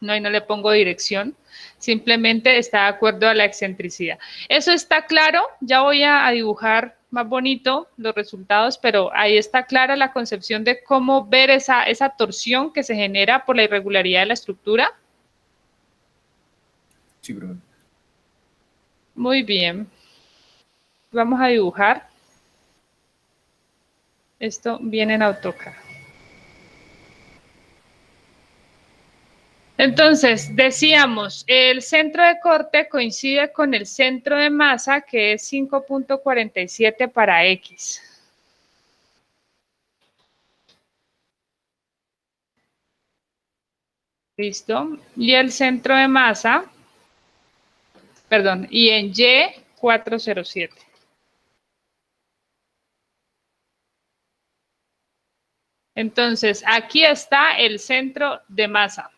no, ahí no le pongo dirección, simplemente está de acuerdo a la excentricidad. Eso está claro, ya voy a dibujar más bonito los resultados, pero ahí está clara la concepción de cómo ver esa torsión que se genera por la irregularidad de la estructura. Sí, profe. Muy bien. Vamos a dibujar. Esto viene en AutoCAD. Entonces, decíamos, el centro de corte coincide con el centro de masa, que es 5.47 para X. ¿Listo? Y el centro de masa, perdón, y en Y, 407. Entonces, aquí está el centro de masa.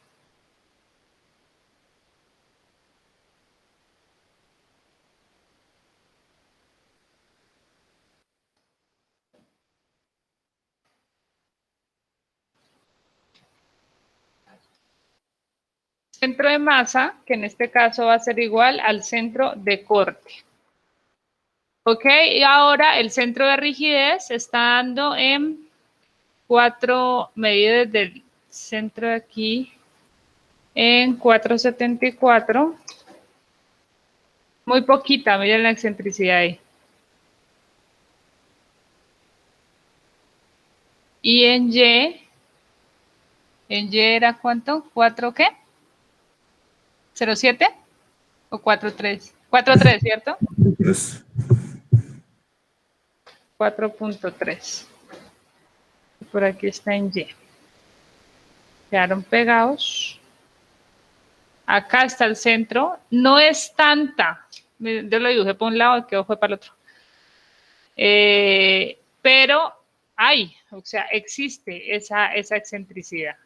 Centro de masa, que en este caso va a ser igual al centro de corte. ¿Ok? Y ahora el centro de rigidez está dando en 4 medidas del centro de aquí en 474. Muy poquita, miren la excentricidad ahí. Y en Y era ¿cuánto? ¿4 qué? ¿0,7 o 4,3? 4,3, ¿cierto? Pues, 4.3. Por aquí está en Y. Quedaron pegados. Acá está el centro. No es tanta. Yo lo dibujé por un lado y quedó fue para el otro. Pero hay, o sea, existe esa excentricidad.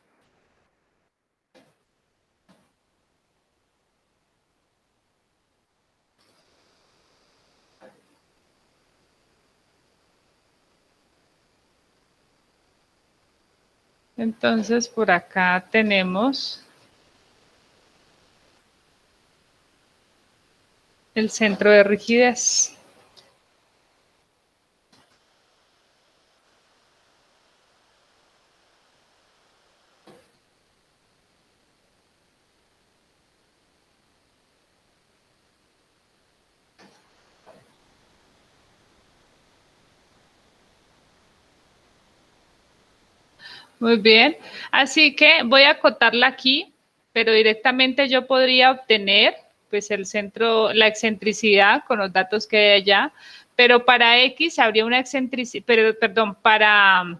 Entonces, por acá tenemos el centro de rigidez. Muy bien. Así que voy a acotarla aquí, pero directamente yo podría obtener pues el centro, la excentricidad con los datos que hay allá, pero para X habría una excentricidad, pero perdón, para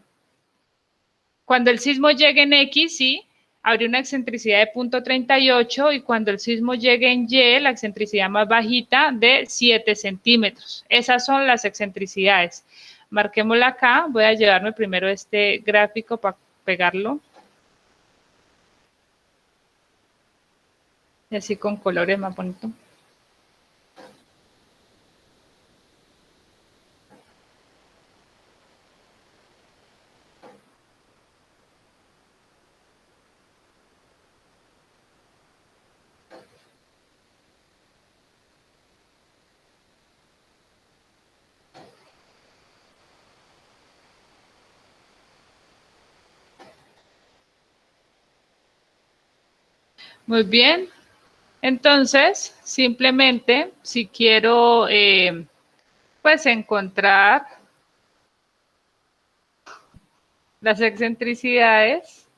cuando el sismo llegue en X, sí, habría una excentricidad de 0.38 y cuando el sismo llegue en Y, la excentricidad más bajita de 7 centímetros. Esas son las excentricidades. Marquémosla acá. Voy a llevarme primero este gráfico para pegarlo. Y así con colores más bonito. Muy bien. Entonces, simplemente, si quiero, pues, encontrar las excentricidades,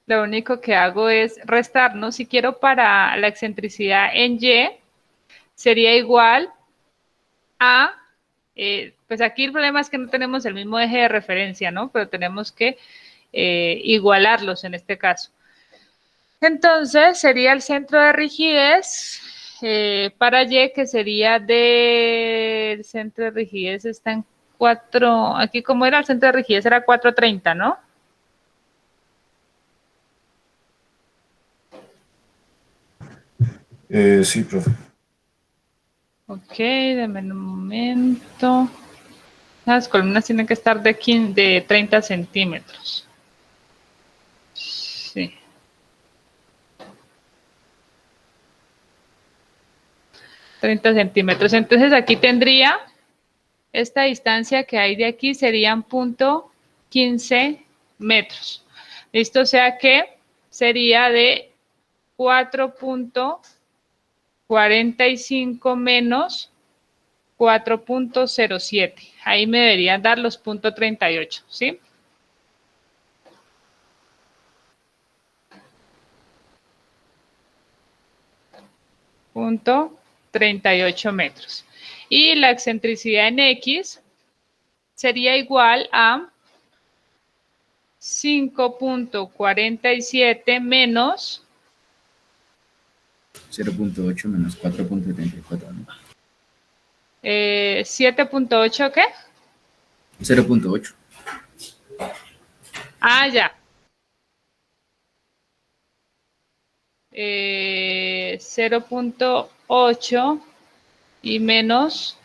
lo único que hago es restar, ¿no? Si quiero para la excentricidad en Y, sería igual a, pues aquí el problema es que no tenemos el mismo eje de referencia, ¿no? Pero tenemos que igualarlos en este caso. Entonces, sería el centro de rigidez para Y, que sería del centro de rigidez está en 4, aquí como era el centro de rigidez era 430, ¿no? Sí, profe. Ok, denme un momento. Las columnas tienen que estar de 30 centímetros. Sí. ...30 centímetros. Entonces aquí tendría esta distancia que hay de aquí serían 0.15 metros. ¿Listo? O sea que sería de 4.45 menos 4.07. Ahí me deberían dar los 0.38, ¿sí? Punto 38 metros. Y la excentricidad en X sería igual a 5.47 menos 0.8 menos 4.74, ¿no? 7.8, ¿qué? 0.8. Ah, ya. 0.8 y menos,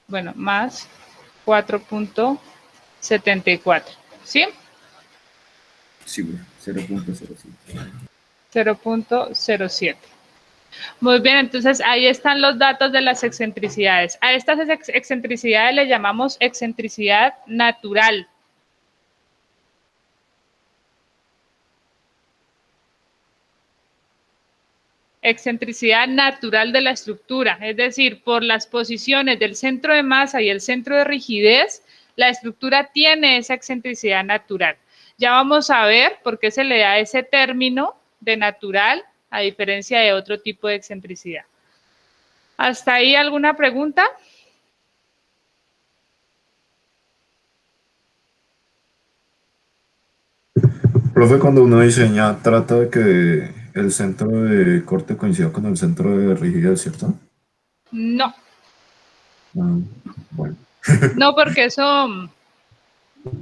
bueno, más 4.74, ¿sí? Sí, 0.07. 0.07. Muy bien, entonces ahí están los datos de las excentricidades. A estas excentricidades le llamamos excentricidad natural. Excentricidad natural de la estructura, es decir, por las posiciones del centro de masa y el centro de rigidez, la estructura tiene esa excentricidad natural. Ya vamos a ver por qué se le da ese término de natural a diferencia de otro tipo de excentricidad. ¿Hasta ahí alguna pregunta? Profe, cuando uno diseña, trata de que el centro de corte coincida con el centro de rigidez, ¿cierto? No, Ah, bueno. no porque eso, o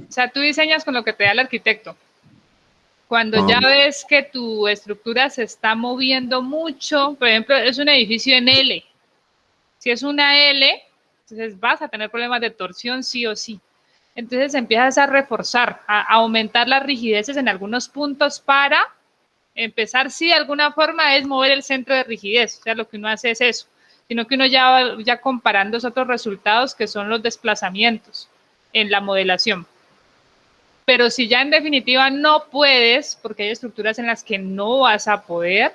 sea, tú diseñas con lo que te da el arquitecto. Cuando Ah, ya ves que tu estructura se está moviendo mucho, por ejemplo, es un edificio en L. Si es una L, entonces vas a tener problemas de torsión sí o sí. Entonces empiezas a reforzar, a aumentar las rigideces en algunos puntos para empezar, sí, de alguna forma es mover el centro de rigidez. O sea, lo que uno hace es eso, sino que uno ya comparando otros resultados que son los desplazamientos en la modelación. Pero si ya en definitiva no puedes, porque hay estructuras en las que no vas a poder,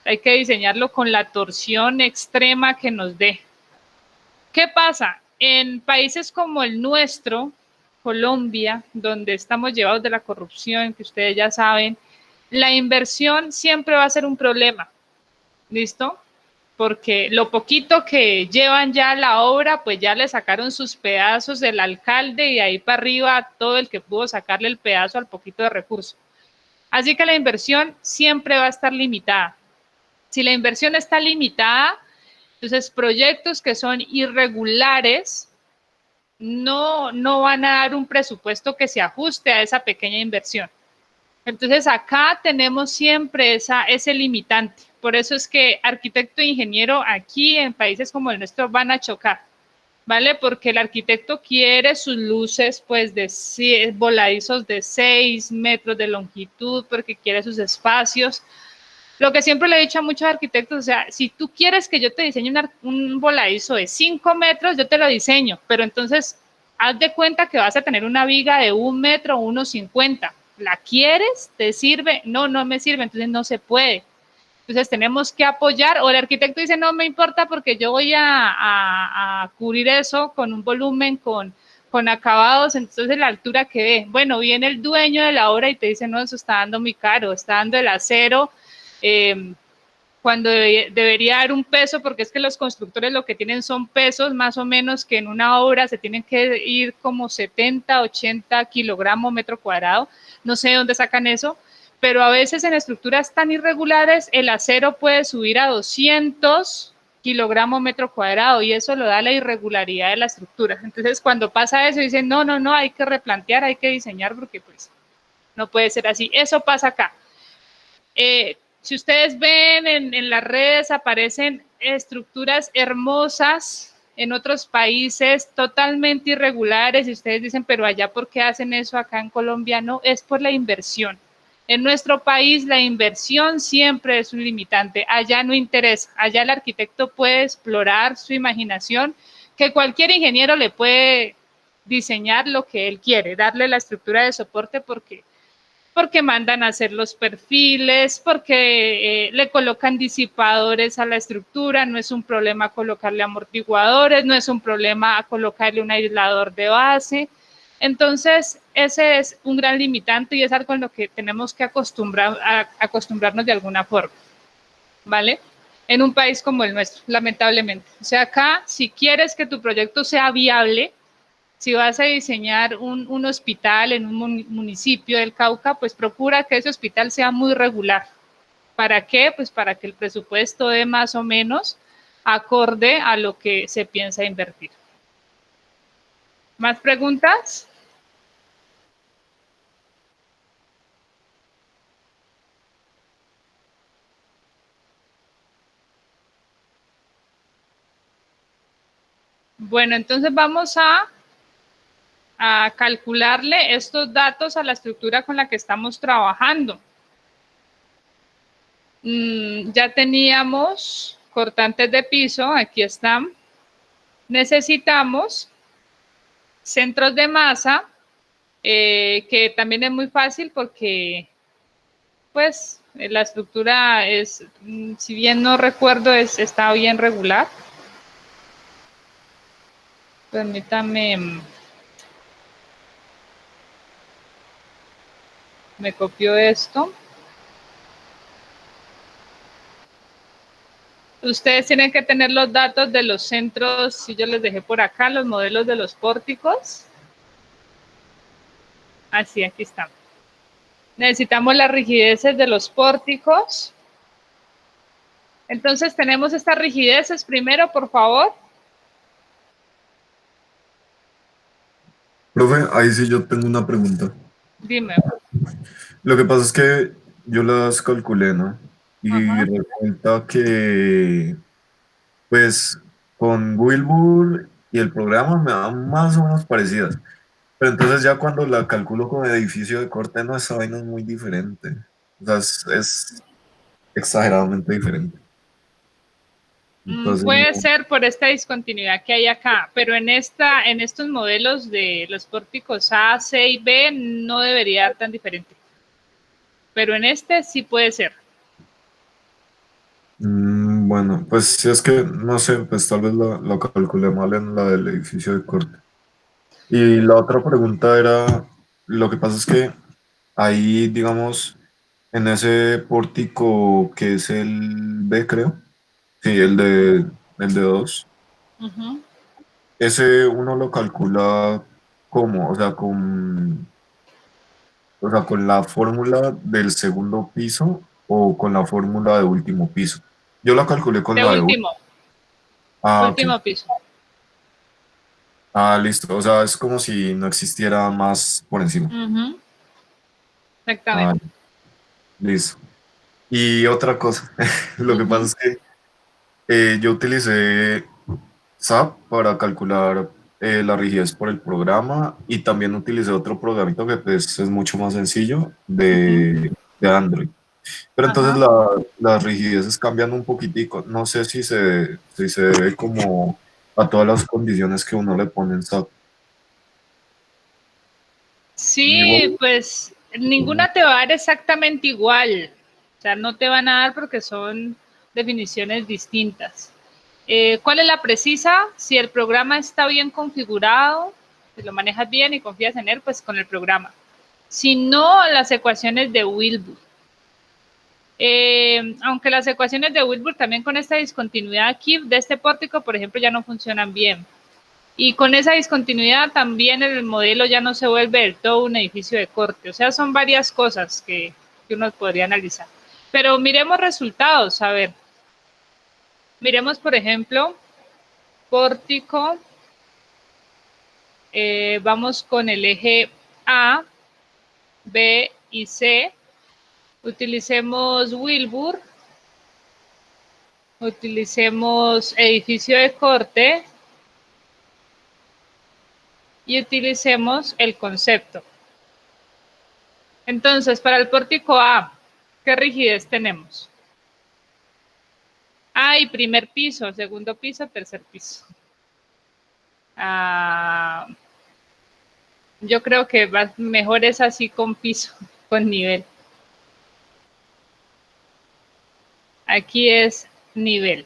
hay que diseñarlo con la torsión extrema que nos dé. ¿Qué pasa? En países como el nuestro, Colombia, donde estamos llevados de la corrupción, que ustedes ya saben, la inversión siempre va a ser un problema, ¿listo? Porque lo poquito que llevan ya a la obra, pues ya le sacaron sus pedazos del alcalde y ahí para arriba todo el que pudo sacarle el pedazo al poquito de recursos. Así que la inversión siempre va a estar limitada. Si la inversión está limitada, entonces proyectos que son irregulares no van a dar un presupuesto que se ajuste a esa pequeña inversión. Entonces acá tenemos siempre ese limitante. Por eso es que arquitecto e ingeniero aquí en países como el nuestro van a chocar, ¿vale? Porque el arquitecto quiere sus luces pues de voladizos de 6 metros de longitud, porque quiere sus espacios. Lo que siempre le he dicho a muchos arquitectos, o sea, si tú quieres que yo te diseñe un voladizo de 5 metros, yo te lo diseño, pero entonces haz de cuenta que vas a tener una viga de 1 metro o 1,50. ¿La quieres? ¿Te sirve? No, no me sirve, entonces no se puede. Entonces tenemos que apoyar, o el arquitecto dice, no me importa porque yo voy a cubrir eso con un volumen, con acabados, entonces la altura que ve. Bueno, viene el dueño de la obra y te dice, no, eso está dando muy caro, está dando el acero, cuando debería dar un peso, porque es que los constructores lo que tienen son pesos más o menos que en una obra se tienen que ir como 70, 80 kilogramos metro cuadrado, no sé de dónde sacan eso, pero a veces en estructuras tan irregulares el acero puede subir a 200 kilogramos metro cuadrado y eso lo da la irregularidad de la estructura. Entonces cuando pasa eso dicen, no, no, no, hay que replantear, hay que diseñar porque pues no puede ser así. Eso pasa acá. Si ustedes ven en las redes aparecen estructuras hermosas en otros países totalmente irregulares y ustedes dicen, pero allá ¿por qué hacen eso? Acá en Colombia no, es por la inversión. En nuestro país la inversión siempre es un limitante, allá no interesa, allá el arquitecto puede explorar su imaginación, que cualquier ingeniero le puede diseñar lo que él quiere, darle la estructura de soporte porque mandan a hacer los perfiles, porque le colocan disipadores a la estructura, no es un problema colocarle amortiguadores, no es un problema colocarle un aislador de base. Entonces, ese es un gran limitante y es algo en lo que tenemos que acostumbrarnos de alguna forma, ¿vale? En un país como el nuestro, lamentablemente. O sea, acá, si quieres que tu proyecto sea viable, si vas a diseñar un hospital en un municipio del Cauca, pues procura que ese hospital sea muy regular. ¿Para qué? Pues para que el presupuesto dé más o menos acorde a lo que se piensa invertir. ¿Más preguntas? Bueno, entonces vamos a calcularle estos datos a la estructura con la que estamos trabajando. Ya teníamos cortantes de piso, aquí están. Necesitamos centros de masa, que también es muy fácil porque pues la estructura es, si bien no recuerdo, está bien regular. Permítame, me copió esto. Ustedes tienen que tener los datos de los centros, si yo les dejé por acá, los modelos de los pórticos. Así, aquí están. Necesitamos las rigideces de los pórticos. Entonces tenemos estas rigideces primero, por favor. Profe, ahí sí yo tengo una pregunta. Dime. Lo que pasa es que yo las calculé, ¿no? Y Ajá. resulta que, pues, con Wilbur y el programa me dan más o menos parecidas. Pero entonces ya cuando la calculo con edificio de corte, no, esa vaina es muy diferente. O sea, es exageradamente diferente. Entonces, Puede no. ser por esta discontinuidad que hay acá, pero en estos modelos de los pórticos A, C y B no debería dar tan diferente. Pero en este sí puede ser. Bueno, pues si es que, no sé, pues tal vez lo calculé mal en la del edificio de corte. Y la otra pregunta era, lo que pasa es que ahí, digamos, en ese pórtico que es el B, creo, sí, el de 2, Ujú. ese uno lo calcula como, o sea, con la fórmula del segundo piso o con la fórmula de último piso. Yo la calculé con De la de último. último, Ah, ok. último piso. Ah, listo. O sea, es como si no existiera más por encima. Ujú, Ah, exactamente. listo. Y otra cosa, lo que pasa Ujú, es que yo utilicé SAP para calcular la rigidez por el programa y también utilicé otro programito que pues, es mucho más sencillo ujú. de Android. Pero entonces Ajá. las rigideces cambian un poquitico. No sé si se debe como a todas las condiciones que uno le pone en SAP. Sí, pues ninguna te va a dar exactamente igual. O sea, no te van a dar porque son definiciones distintas. ¿Cuál es la precisa? Si el programa está bien configurado, si lo manejas bien y confías en él, pues con el programa. Si no, las ecuaciones de Wilbur. Aunque las ecuaciones de Wilbur también con esta discontinuidad aquí de este pórtico, por ejemplo, ya no funcionan bien. Y con esa discontinuidad también el modelo ya no se vuelve del todo un edificio de corte. O sea, son varias cosas que uno podría analizar. Pero miremos resultados. A ver, miremos, por ejemplo, pórtico. Vamos con el eje A, B y C. Utilicemos Wilbur. Utilicemos edificio de corte. Y utilicemos el concepto. Entonces, para el pórtico A, ¿qué rigidez tenemos? Y primer piso, segundo piso, tercer piso. Ah, yo creo que mejor es así con piso, con nivel. Aquí es nivel.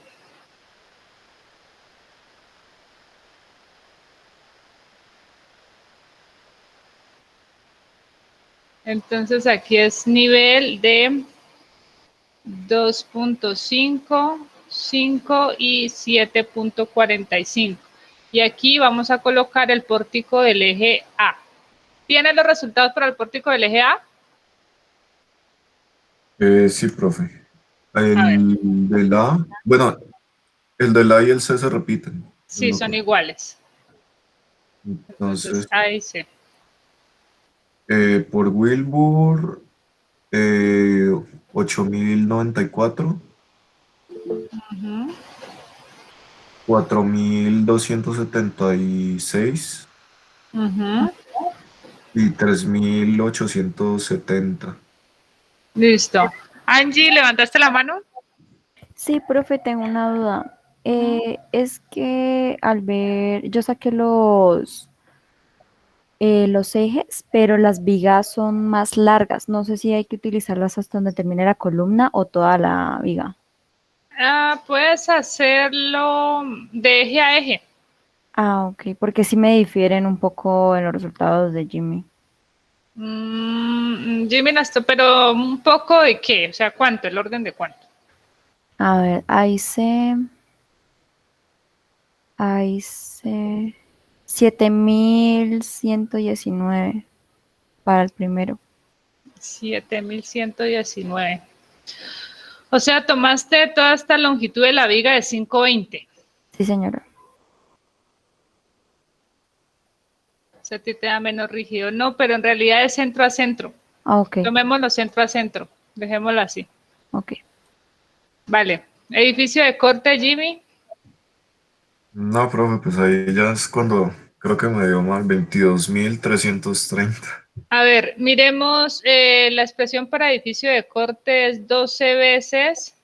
Entonces aquí es nivel de 2.5, 5 y 7.45. Y aquí vamos a colocar el pórtico del eje A. ¿Tienes los resultados para el pórtico del eje A? Sí, profe. A ver, El del A, bueno, el del A y el C se repiten. Es sí, lo son correcto. iguales. Entonces, Entonces, A y C. por Wilbur, eh, 8094, Ujú. 4276 Ujú. y 3870. Listo. Angie, ¿levantaste la mano? Sí, profe, tengo una duda. Es que al ver, yo saqué los ejes, pero las vigas son más largas. No sé si hay que utilizarlas hasta donde termine la columna o toda la viga. Puedes hacerlo de eje a eje. Ah, ok, porque sí me difieren un poco en los resultados de Jimmy. Jimmy, pero un poco de qué, o sea, ¿cuánto? ¿El orden de cuánto? A ver, ahí se 7119 para el primero. 7119. O sea, tomaste toda esta longitud de la viga de 520. Sí, señora. O sea, a ti te da menos rígido. No, pero en realidad es centro a centro. Ah, ok, Tomémoslo centro a centro. Dejémoslo así. ok. Vale. Edificio de corte, Jimmy. No, profe, pues ahí ya es cuando creo que me dio mal, 22.330. A ver, miremos la expresión para edificio de corte es 12 veces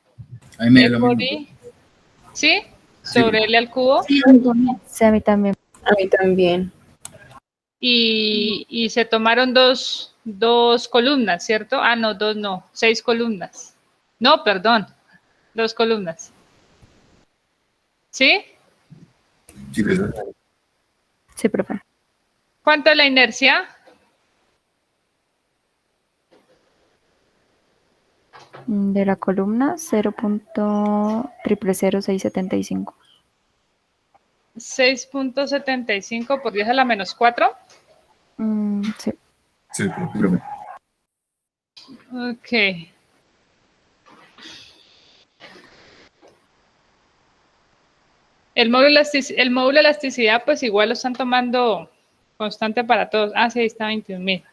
A mí me E dio lo por mismo, profe. I, ¿sí? Sí, Sobre profe. L al cubo. Sí, a mí también. Sí, a mí también. A mí también. Y se tomaron dos columnas, ¿cierto? No, dos no, 6 columnas. No, perdón, 2 columnas. ¿Sí? Sí, Sí, sí. profe. Sí, profe. ¿Cuánto es la inercia? De la columna 0.000675. 6.75 por 10 a la menos 4. Sí. Sí, profe. Profe. Ok. El módulo de elasticidad, pues igual lo están tomando constante para todos. Ah, sí, ahí está 21.000.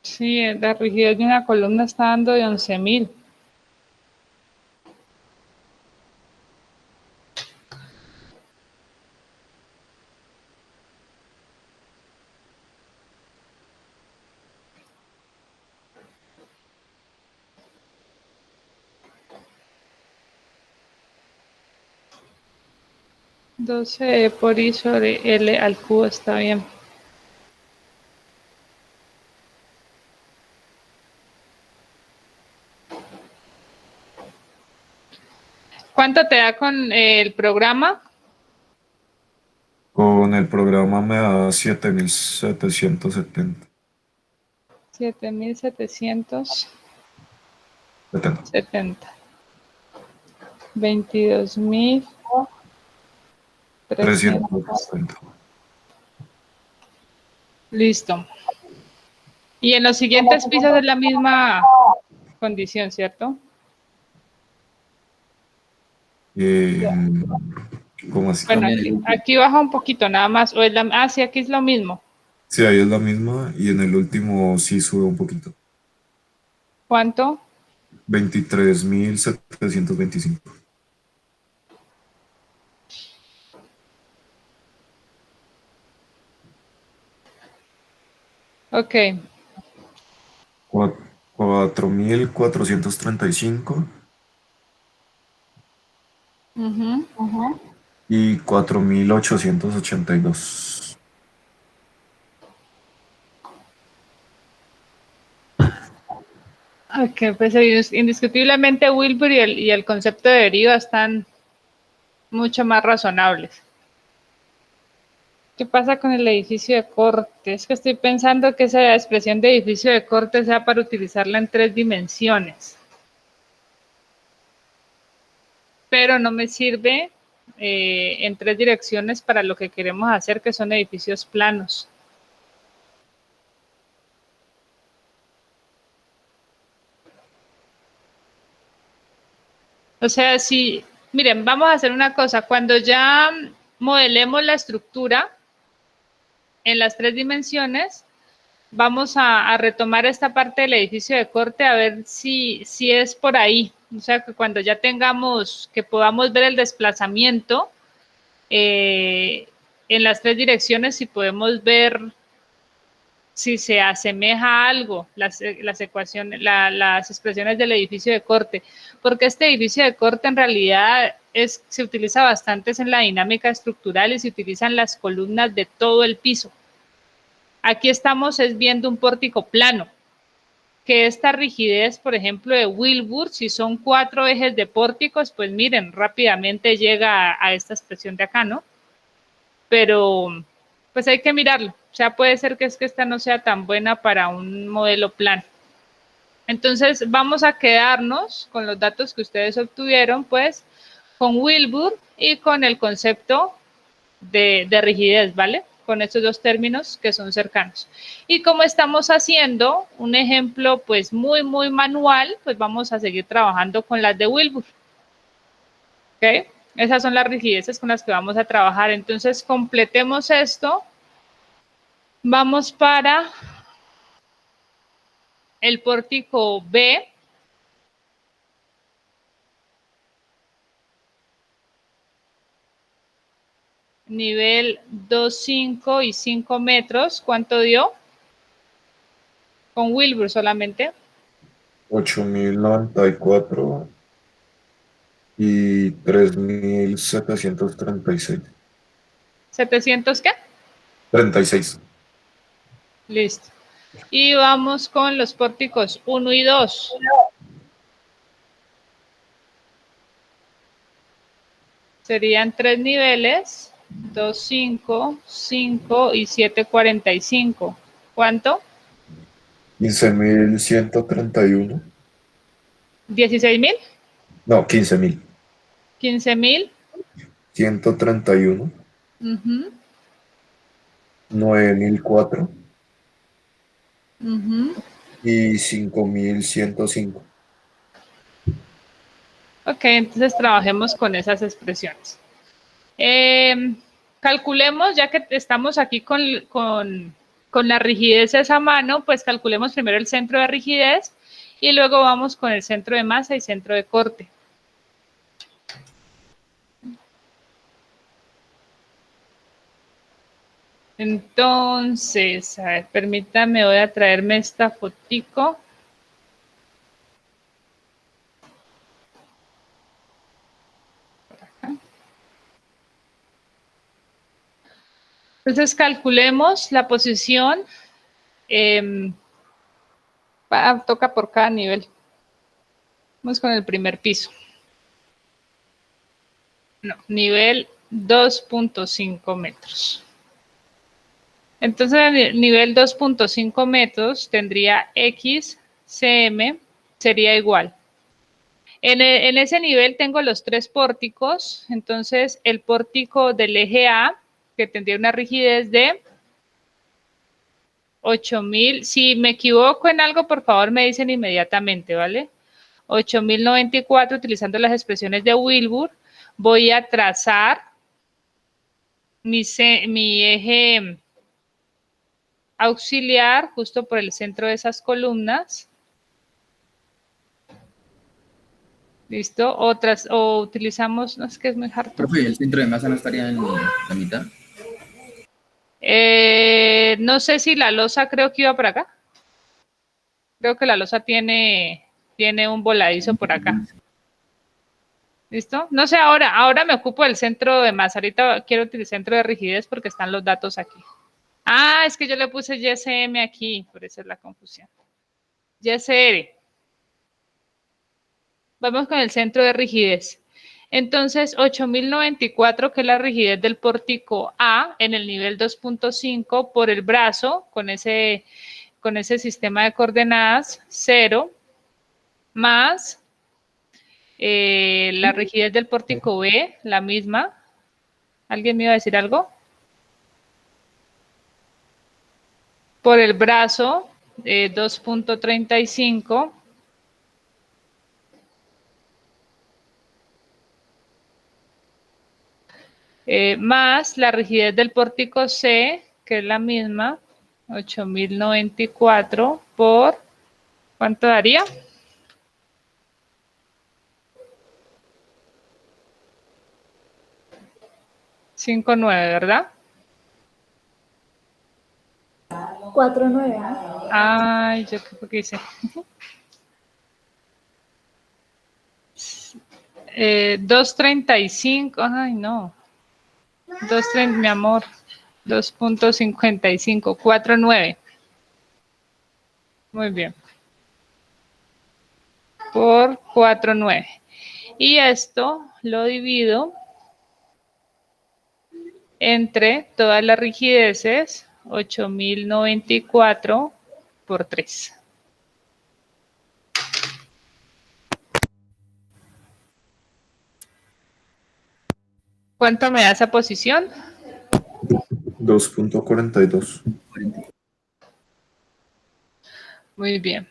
Sí, la rigidez de una columna está dando de 11.000. Doce por I sobre L al cubo está bien. ¿Cuánto te da con el programa? Con el programa me da 7.770. 7.770. 70. 22.300. 370. Listo. Y en los siguientes pisos es la misma condición, ¿cierto? Eh, ¿Cómo así? Bueno, Cambia de grupo. aquí baja un poquito nada más. O es sí, aquí es lo mismo. Sí, ahí es la misma y en el último sí sube un poquito. ¿Cuánto? 23.725. Ok. 4.435 Ujú. y 4.882. Ok, pues indiscutiblemente Wilbur y el concepto de deriva están mucho más razonables. ¿Qué pasa con el edificio de corte? Es que estoy pensando que esa expresión de edificio de corte sea para utilizarla en 3 dimensiones. Pero no me sirve en 3 direcciones para lo que queremos hacer, que son edificios planos. O sea, si, miren, vamos a hacer una cosa. Cuando ya modelemos la estructura en las 3 dimensiones, vamos a retomar esta parte del edificio de corte a ver si es por ahí. O sea, que cuando ya tengamos, que podamos ver el desplazamiento en las 3 direcciones, si podemos ver si se asemeja a algo las ecuaciones, las expresiones del edificio de corte, porque este edificio de corte en realidad se utiliza bastante en la dinámica estructural y se utilizan las columnas de todo el piso. Aquí estamos viendo un pórtico plano, que esta rigidez, por ejemplo, de Wilbur, si son 4 ejes de pórticos, pues miren, rápidamente llega a esta expresión de acá, ¿no? Pero pues hay que mirarlo. O sea, puede ser que esta no sea tan buena para un modelo plano. Entonces, vamos a quedarnos con los datos que ustedes obtuvieron, pues, con Wilbur y con el concepto de rigidez, ¿vale? Con estos 2 términos que son cercanos. Y como estamos haciendo un ejemplo, pues, muy manual, pues vamos a seguir trabajando con las de Wilbur. ¿Ok? Esas son las rigideces con las que vamos a trabajar. Entonces, completemos esto. Vamos para el pórtico B. Nivel 2, 5 y 5 metros. ¿Cuánto dio? Con Wilbur solamente. 8.094 y 3.736. ¿700 qué? 36. Listo. Y vamos con los pórticos 1 y 2. Serían 3 niveles, 2, 5, 5 y 7, 45. ¿Cuánto? 15.131. 16.000, No, 15.000. 15.000. 131. Ujú, 9.004 ujú. y 5.105. Ok, entonces trabajemos con esas expresiones. Calculemos, ya que estamos aquí con las rigideces a mano, pues calculemos primero el centro de rigidez y luego vamos con el centro de masa y centro de corte. Entonces, a ver, permítame, voy a traerme esta fotico. Entonces, calculemos la posición. Toca por cada nivel. Vamos con el primer piso. No, nivel 2.5 metros. Entonces, el nivel 2.5 metros tendría X, CM, sería igual. En ese nivel tengo los 3 pórticos, entonces el pórtico del eje A, que tendría una rigidez de 8.000, si me equivoco en algo, por favor me dicen inmediatamente, ¿vale? 8.094, utilizando las expresiones de Wilbur, voy a trazar mi eje auxiliar justo por el centro de esas columnas. ¿Listo? O utilizamos, no es que es muy harto. Profe, ¿el centro de masa no estaría en la mitad? No sé si la losa creo que iba por acá. Creo que la losa tiene un voladizo por acá. ¿Listo? No sé, ahora me ocupo del centro de masa. Ahorita quiero utilizar el centro de rigidez porque están los datos aquí. Ah, es que yo le puse YSM aquí, por eso es la confusión. YSR. Vamos con el centro de rigidez. Entonces, 8.094, que es la rigidez del pórtico A en el nivel 2.5 por el brazo, con ese sistema de coordenadas, 0, más la rigidez del pórtico B, la misma. ¿Alguien me iba a decir algo? Por el brazo, 2.35. Más la rigidez del pórtico C, que es la misma, 8.094 por, ¿cuánto daría? 5.9, ¿verdad? 4,9. Ay, yo creo que hice. 2.35, ay no. 2.30, mi amor. 2.55, 4.9. Muy bien. Por 4.9. Y esto lo divido entre todas las rigideces, 8.094 por 3. ¿Cuánto me da esa posición? 2.42. Muy bien.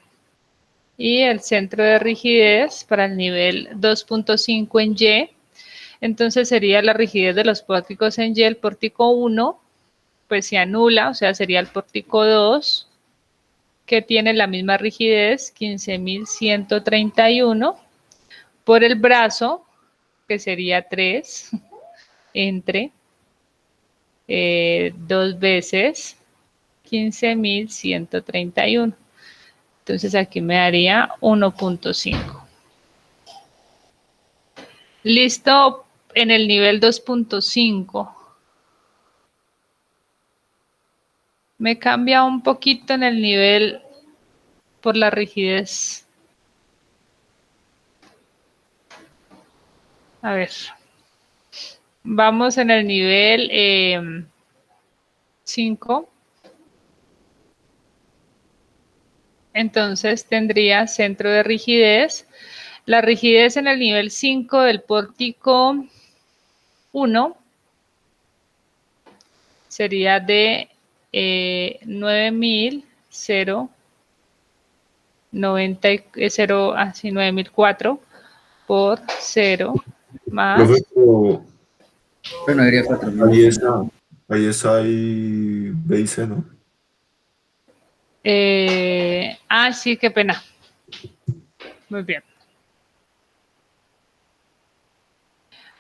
Y el centro de rigidez para el nivel 2.5 en Y. Entonces sería la rigidez de los pórticos en Y. El pórtico 1 pues se anula, o sea, sería el pórtico 2, que tiene la misma rigidez, 15.131, por el brazo, que sería 3, entre 2 veces 15.131. Entonces aquí me daría 1.5. Listo, en el nivel 2.5. Me cambia un poquito en el nivel por la rigidez. A ver. Vamos en el nivel 5. Entonces tendría centro de rigidez. La rigidez en el nivel 5 del pórtico 1 sería de 9004 por 0 más. Profe, pero Bueno, habría ahí 4.200. está, ahí B y C, ¿no? Sí, qué pena. Muy bien.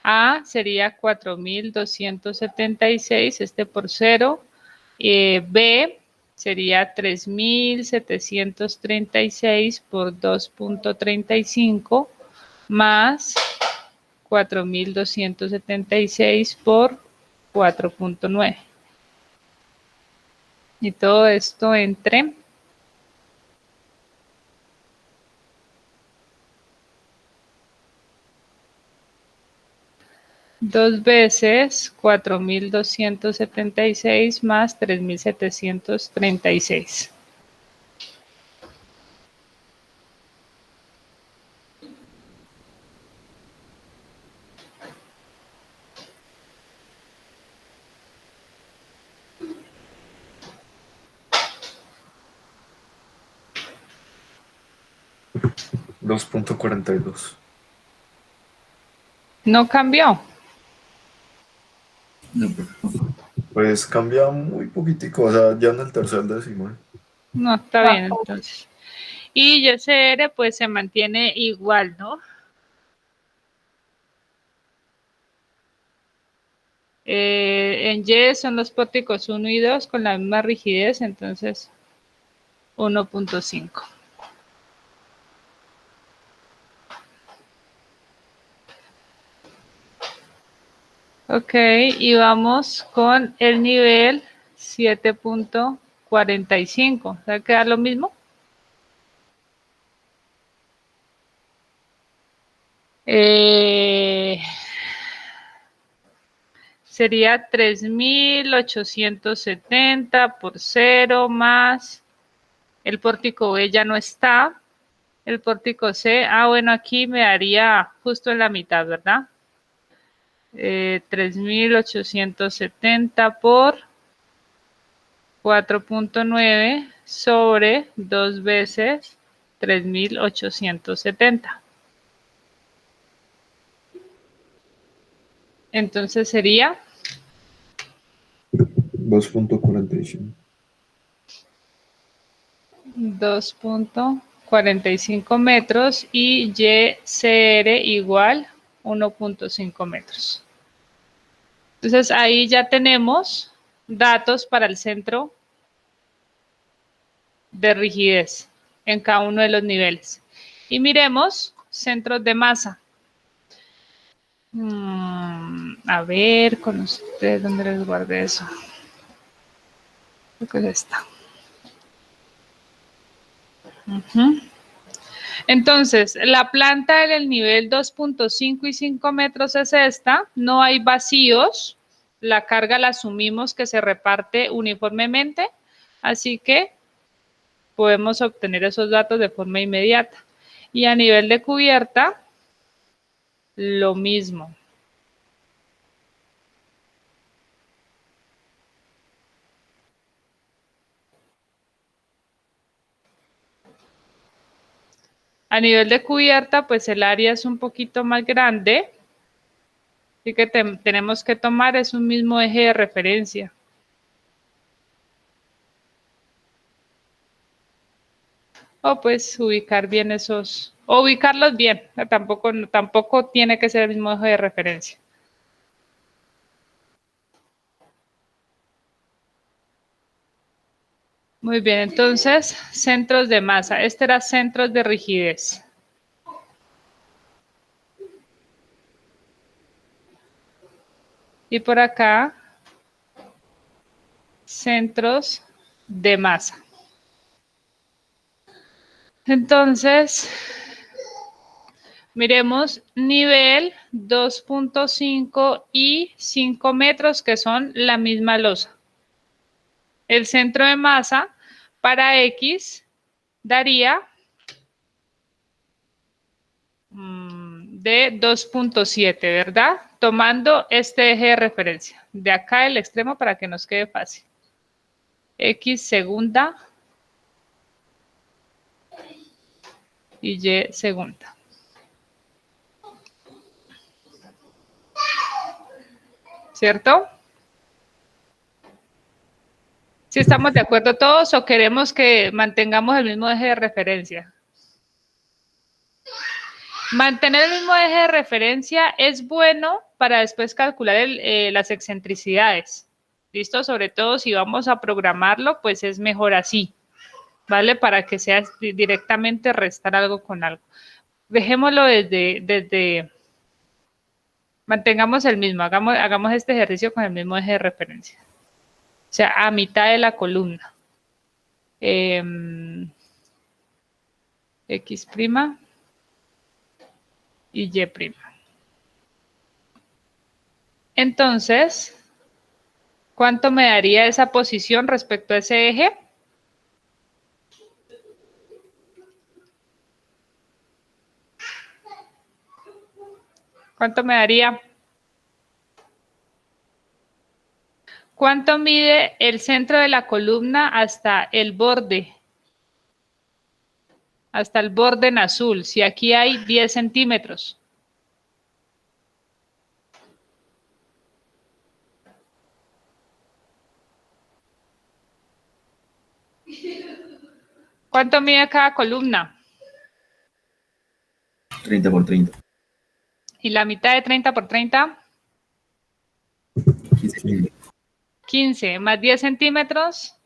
A sería 4.276, este por 0. B sería 3.736 por 2.35 más 4.276 por 4.9. Y todo esto entre 2 veces 4.276 más 3.736. $2.42. No cambió. No, profe. Pues cambia muy poquitico, o sea, ya en el tercer decimal. No, está bien entonces. Y YSR pues se mantiene igual, ¿no? En Y son los pórticos 1 y 2 con la misma rigidez, entonces 1.5. Ok, y vamos con el nivel 7.45. ¿Va a quedar lo mismo? Sería 3.870 por 0 más el pórtico B ya no está. El pórtico C, bueno, aquí me daría justo en la mitad, ¿verdad? 3.870 por 4.9 sobre 2 veces 3.870. Entonces sería 2.45. 2.45 metros y YCR igual 1.5 metros. Entonces ahí ya tenemos datos para el centro de rigidez en cada uno de los niveles. Y miremos centros de masa. A ver, con ustedes, ¿dónde les guardé eso? Creo que es esta. Entonces, la planta en el nivel 2.5 y 5 metros es esta. No hay vacíos. La carga la asumimos que se reparte uniformemente. Así que podemos obtener esos datos de forma inmediata. Y a nivel de cubierta, lo mismo. A nivel de cubierta, pues el área es un poquito más grande. Así que tenemos que tomar es un mismo eje de referencia. O pues ubicar bien esos, o ubicarlos bien. Tampoco tiene que ser el mismo eje de referencia. Muy bien, entonces, centros de masa. Este era centros de rigidez. Y por acá, centros de masa. Entonces, miremos nivel 2.5 y 5 metros, que son la misma losa. El centro de masa para X daría de 2.7, ¿verdad? Tomando este eje de referencia. De acá el extremo para que nos quede fácil. X segunda y Y segunda. ¿Cierto? ¿Sí estamos de acuerdo todos o queremos que mantengamos el mismo eje de referencia? Mantener el mismo eje de referencia es bueno para después calcular las excentricidades. ¿Listo? Sobre todo si vamos a programarlo, pues es mejor así, ¿vale? Para que sea directamente restar algo con algo. Dejémoslo mantengamos el mismo, hagamos este ejercicio con el mismo eje de referencia. O sea, a mitad de la columna. X' y Y'. Entonces, ¿cuánto me daría esa posición respecto a ese eje? ¿Cuánto me daría? ¿Cuánto mide el centro de la columna hasta el borde? Hasta el borde en azul. Si aquí hay 10 centímetros. ¿Cuánto mide cada columna? 30 por 30. ¿Y la mitad de 30 por 30? 15. 15 más 10 centímetros.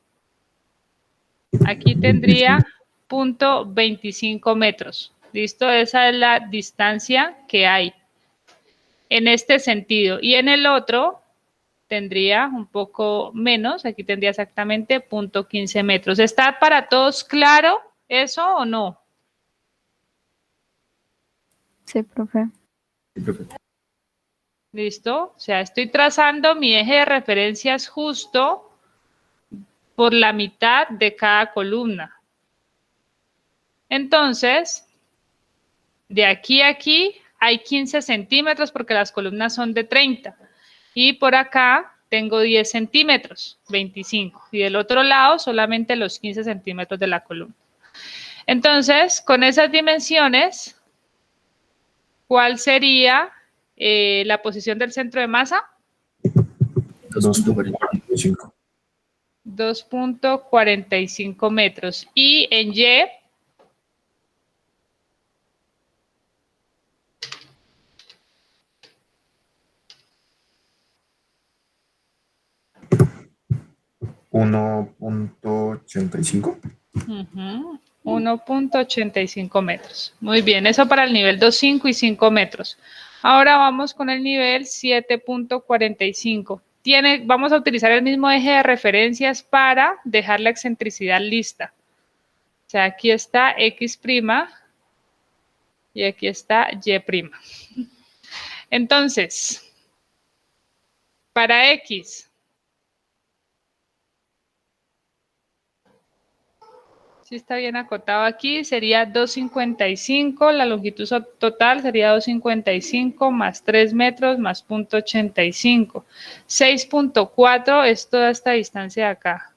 Aquí tendría 0.25 metros. ¿Listo? Esa es la distancia que hay en este sentido. Y en el otro tendría un poco menos. Aquí tendría exactamente 0.15 metros. ¿Está para todos claro eso o no? Sí, profe. Sí, profe. ¿Listo? O sea, estoy trazando mi eje de referencias justo por la mitad de cada columna. Entonces, de aquí a aquí hay 15 centímetros porque las columnas son de 30. Y por acá tengo 10 centímetros, 25. Y del otro lado solamente los 15 centímetros de la columna. Entonces, con esas dimensiones, ¿cuál sería la posición del centro de masa? 2.45. 2.45 metros. Y en Y, Uno punto 85. 1.85 metros. Muy bien, eso para el nivel 2.5 y 5 metros. Ahora vamos con el nivel 7.45. Vamos a utilizar el mismo eje de referencias para dejar la excentricidad lista. O sea, aquí está X' y aquí está Y'. Entonces, para X, si está bien acotado aquí, sería 2.55, la longitud total sería 2.55 más 3 metros más 0.85. 6.4 es toda esta distancia de acá.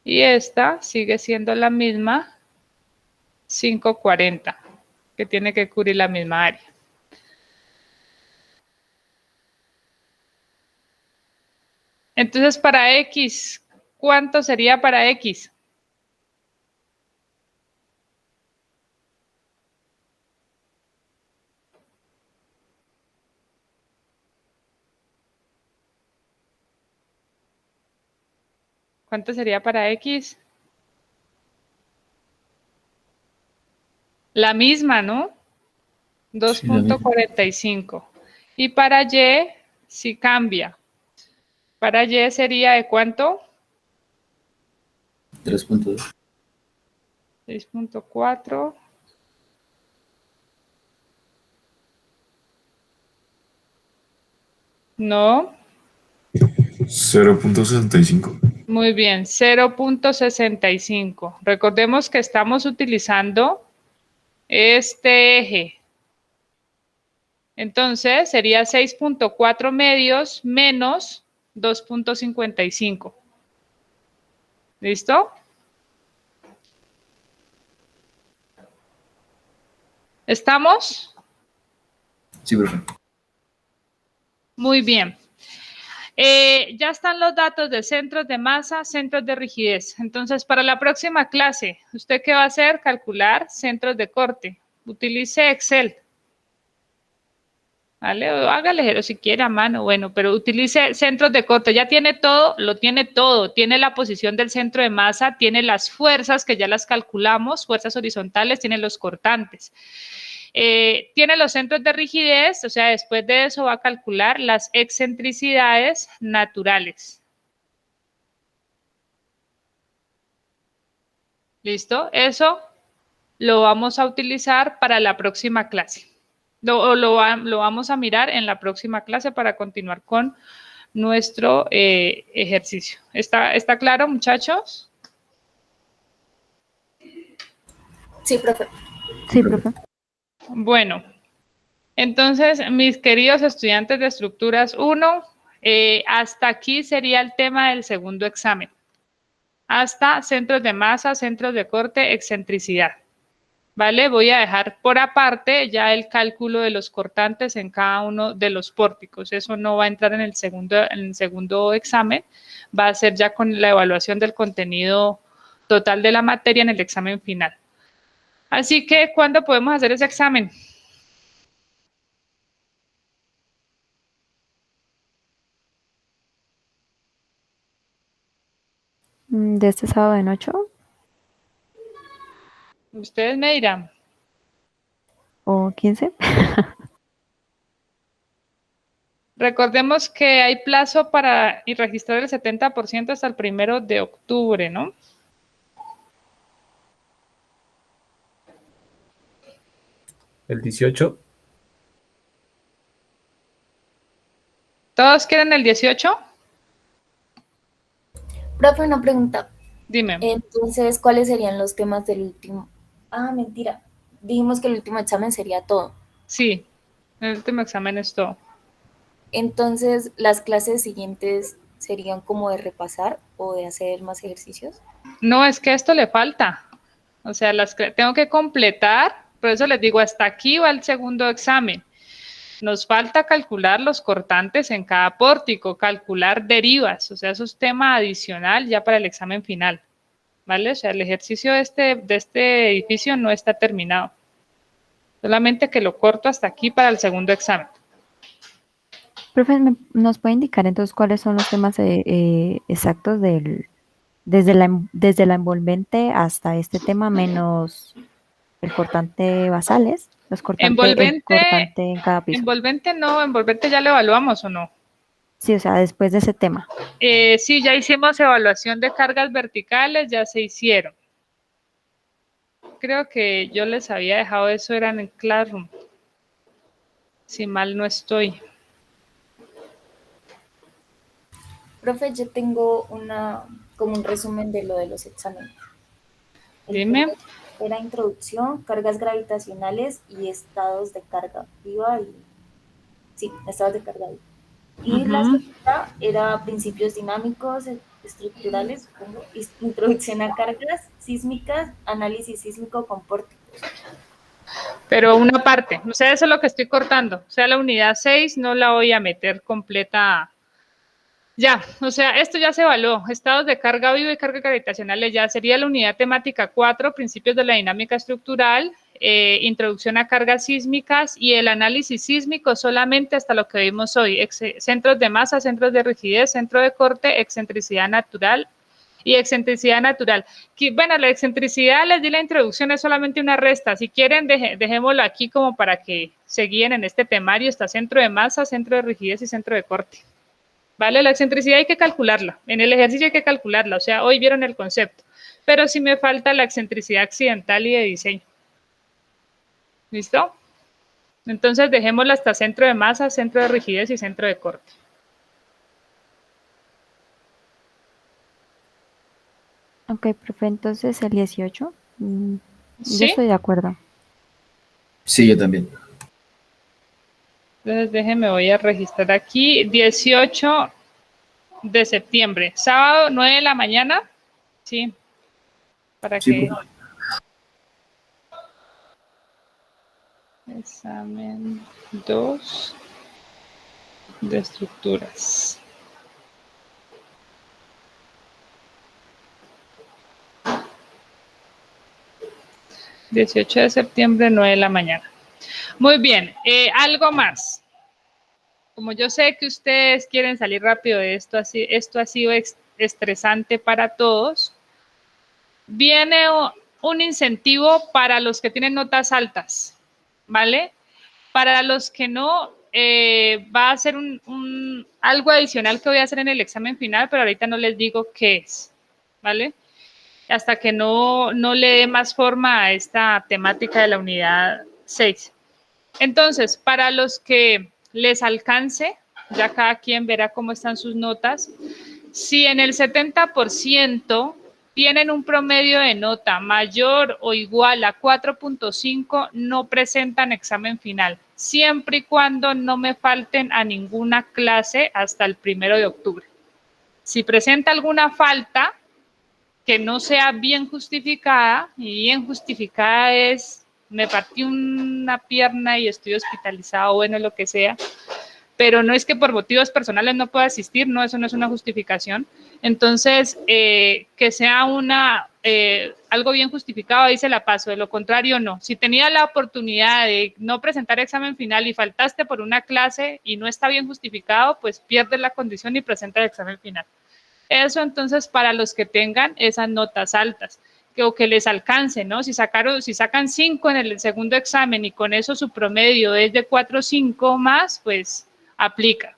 Y esta sigue siendo la misma, 5.40, que tiene que cubrir la misma área. Entonces, para X, ¿cuánto sería para X? ¿Cuánto sería para X? La misma, ¿no? Sí, la misma. 2.45. Y para Y, sí cambia. Para Y sería ¿de cuánto? 3.2. 6.4. No. 0.65. Muy bien, 0.65. Recordemos que estamos utilizando este eje. Entonces sería 6.4 medios menos 2.55. ¿Listo? ¿Estamos? Sí, profe. Muy bien. Ya están los datos de centros de masa, centros de rigidez. Entonces, para la próxima clase, ¿usted qué va a hacer? Calcular centros de corte. Utilice Excel. ¿Vale? O hágale si quiere a mano, bueno, pero utilice centros de corte. Ya tiene todo, lo tiene todo. Tiene la posición del centro de masa, tiene las fuerzas que ya las calculamos, fuerzas horizontales, tiene los cortantes. Tiene los centros de rigidez, o sea, después de eso va a calcular las excentricidades naturales. ¿Listo? Eso lo vamos a utilizar para la próxima clase. Lo vamos a mirar en la próxima clase para continuar con nuestro ejercicio. ¿Está claro, muchachos? Sí, profe. Sí, profe. Bueno, entonces, mis queridos estudiantes de Estructuras 1, hasta aquí sería el tema del segundo examen. Hasta centros de masa, centros de corte, excentricidad. ¿Vale? Voy a dejar por aparte ya el cálculo de los cortantes en cada uno de los pórticos. Eso no va a entrar en el segundo examen. Va a ser ya con la evaluación del contenido total de la materia en el examen final. Así que, ¿cuándo podemos hacer ese examen? ¿De este sábado en 8 Ustedes me dirán. o 15? Recordemos que hay plazo para registrar el 70% hasta el 1 de octubre, ¿no? El 18. ¿Todos quieren el 18? Profe, una pregunta. Dime. Entonces, ¿cuáles serían los temas del último? Ah, mentira. Dijimos que el último examen sería todo. Sí, el último examen es todo. Entonces, ¿las clases siguientes serían como de repasar o de hacer más ejercicios? No, es que esto le falta. O sea, tengo que completar, por eso les digo, hasta aquí va el segundo examen. Nos falta calcular los cortantes en cada pórtico, calcular derivas, o sea, eso es tema adicional ya para el examen final, ¿vale? O sea, el ejercicio de este edificio no está terminado. Solamente que lo corto hasta aquí para el segundo examen. Profe, ¿nos puede indicar entonces cuáles son los temas exactos desde la envolvente hasta este tema menos el cortante basales, el cortante en cada piso? Envolvente no, envolvente ya lo evaluamos o no. Sí, o sea, después de ese tema. Sí, ya hicimos evaluación de cargas verticales, ya se hicieron. Creo que yo les había dejado eso, eran en Classroom. Si mal no estoy. Profe, yo tengo como un resumen de lo de los exámenes. Dime. Era introducción, cargas gravitacionales y estados de carga viva estados de carga viva. Y la segunda era principios dinámicos, estructurales, supongo, introducción a cargas sísmicas, análisis sísmico con pórticos. Pero una parte, o sea, eso es lo que estoy cortando. O sea, la unidad 6 no la voy a meter completa. Ya, o sea, esto ya se evaluó. Estados de carga viva y carga gravitacionales ya sería la unidad temática 4, principios de la dinámica estructural, introducción a cargas sísmicas y el análisis sísmico solamente hasta lo que vimos hoy. Centros de masa, centros de rigidez, centro de corte, excentricidad natural, y excentricidad natural. Bueno, la excentricidad, les di la introducción, es solamente una resta. Si quieren, dejémoslo aquí como para que se guíen en este temario. Está centro de masa, centro de rigidez y centro de corte. ¿Vale? La excentricidad hay que calcularla. En el ejercicio hay que calcularla. O sea, hoy vieron el concepto. Pero sí me falta la excentricidad accidental y de diseño. ¿Listo? Entonces, dejémosla hasta centro de masa, centro de rigidez y centro de corte. Ok, profe, entonces el 18. ¿Sí? Yo estoy de acuerdo. Sí, yo también. Entonces, déjenme, voy a registrar aquí. 18 de septiembre. Sábado, 9 de la mañana. Sí. Para Sí, que... profe. Examen 2 de estructuras. ...18 de septiembre, 9 de la mañana. Muy bien, algo más. Como yo sé que ustedes quieren salir rápido de esto, esto ha sido estresante para todos. Viene un incentivo para los que tienen notas altas, ¿vale? Para los que no, va a ser algo adicional que voy a hacer en el examen final, pero ahorita no les digo qué es, ¿vale? Hasta que no le dé más forma a esta temática de la unidad 6. Entonces, para los que les alcance, ya cada quien verá cómo están sus notas. Si en el 70% tienen un promedio de nota mayor o igual a 4.5, no presentan examen final, siempre y cuando no me falten a ninguna clase hasta el 1 de octubre. Si presenta alguna falta que no sea bien justificada, y bien justificada es, me partí una pierna y estoy hospitalizado, bueno, lo que sea, pero no es que por motivos personales no pueda asistir, no, eso no es una justificación. Entonces, que sea algo bien justificado, ahí se la paso, de lo contrario, no. Si tenía la oportunidad de no presentar examen final y faltaste por una clase y no está bien justificado, pues pierdes la condición y presenta el examen final. Eso entonces para los que tengan esas notas altas, o que les alcance, ¿no? Si sacan 5 en el segundo examen y con eso su promedio es de 4 o 5 más, pues aplica.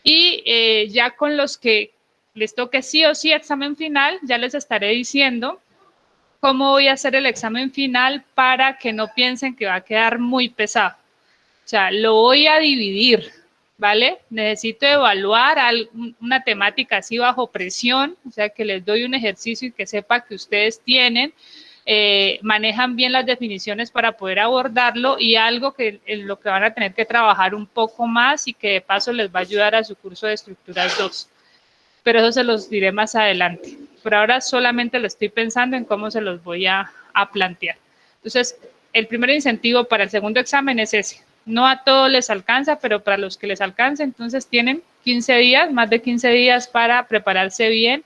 Y ya con los que les toque sí o sí examen final, ya les estaré diciendo cómo voy a hacer el examen final para que no piensen que va a quedar muy pesado. O sea, lo voy a dividir, ¿vale? Necesito evaluar una temática así bajo presión, o sea, que les doy un ejercicio y que sepa que ustedes tienen, manejan bien las definiciones para poder abordarlo, y algo que en lo que van a tener que trabajar un poco más y que de paso les va a ayudar a su curso de estructuras 2. Pero eso se los diré más adelante. Por ahora solamente lo estoy pensando en cómo se los voy a plantear. Entonces, el primer incentivo para el segundo examen es ese. No a todos les alcanza, pero para los que les alcance, entonces tienen 15 días, más de 15 días para prepararse bien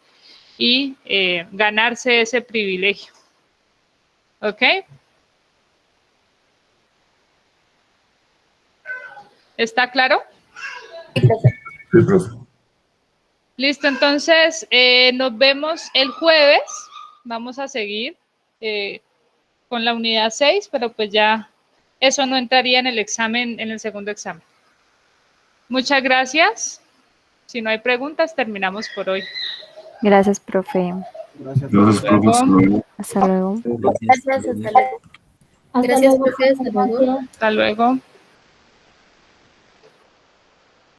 y ganarse ese privilegio. ¿Ok? ¿Está claro? Sí, profe. Listo, entonces nos vemos el jueves. Vamos a seguir con la unidad 6, pero pues ya eso no entraría en el examen, en el segundo examen. Muchas gracias. Si no hay preguntas, terminamos por hoy. Gracias, profe. Gracias, profe. Hasta luego. Gracias. Gracias, hasta luego. Gracias, profe. Hasta luego. Hasta luego.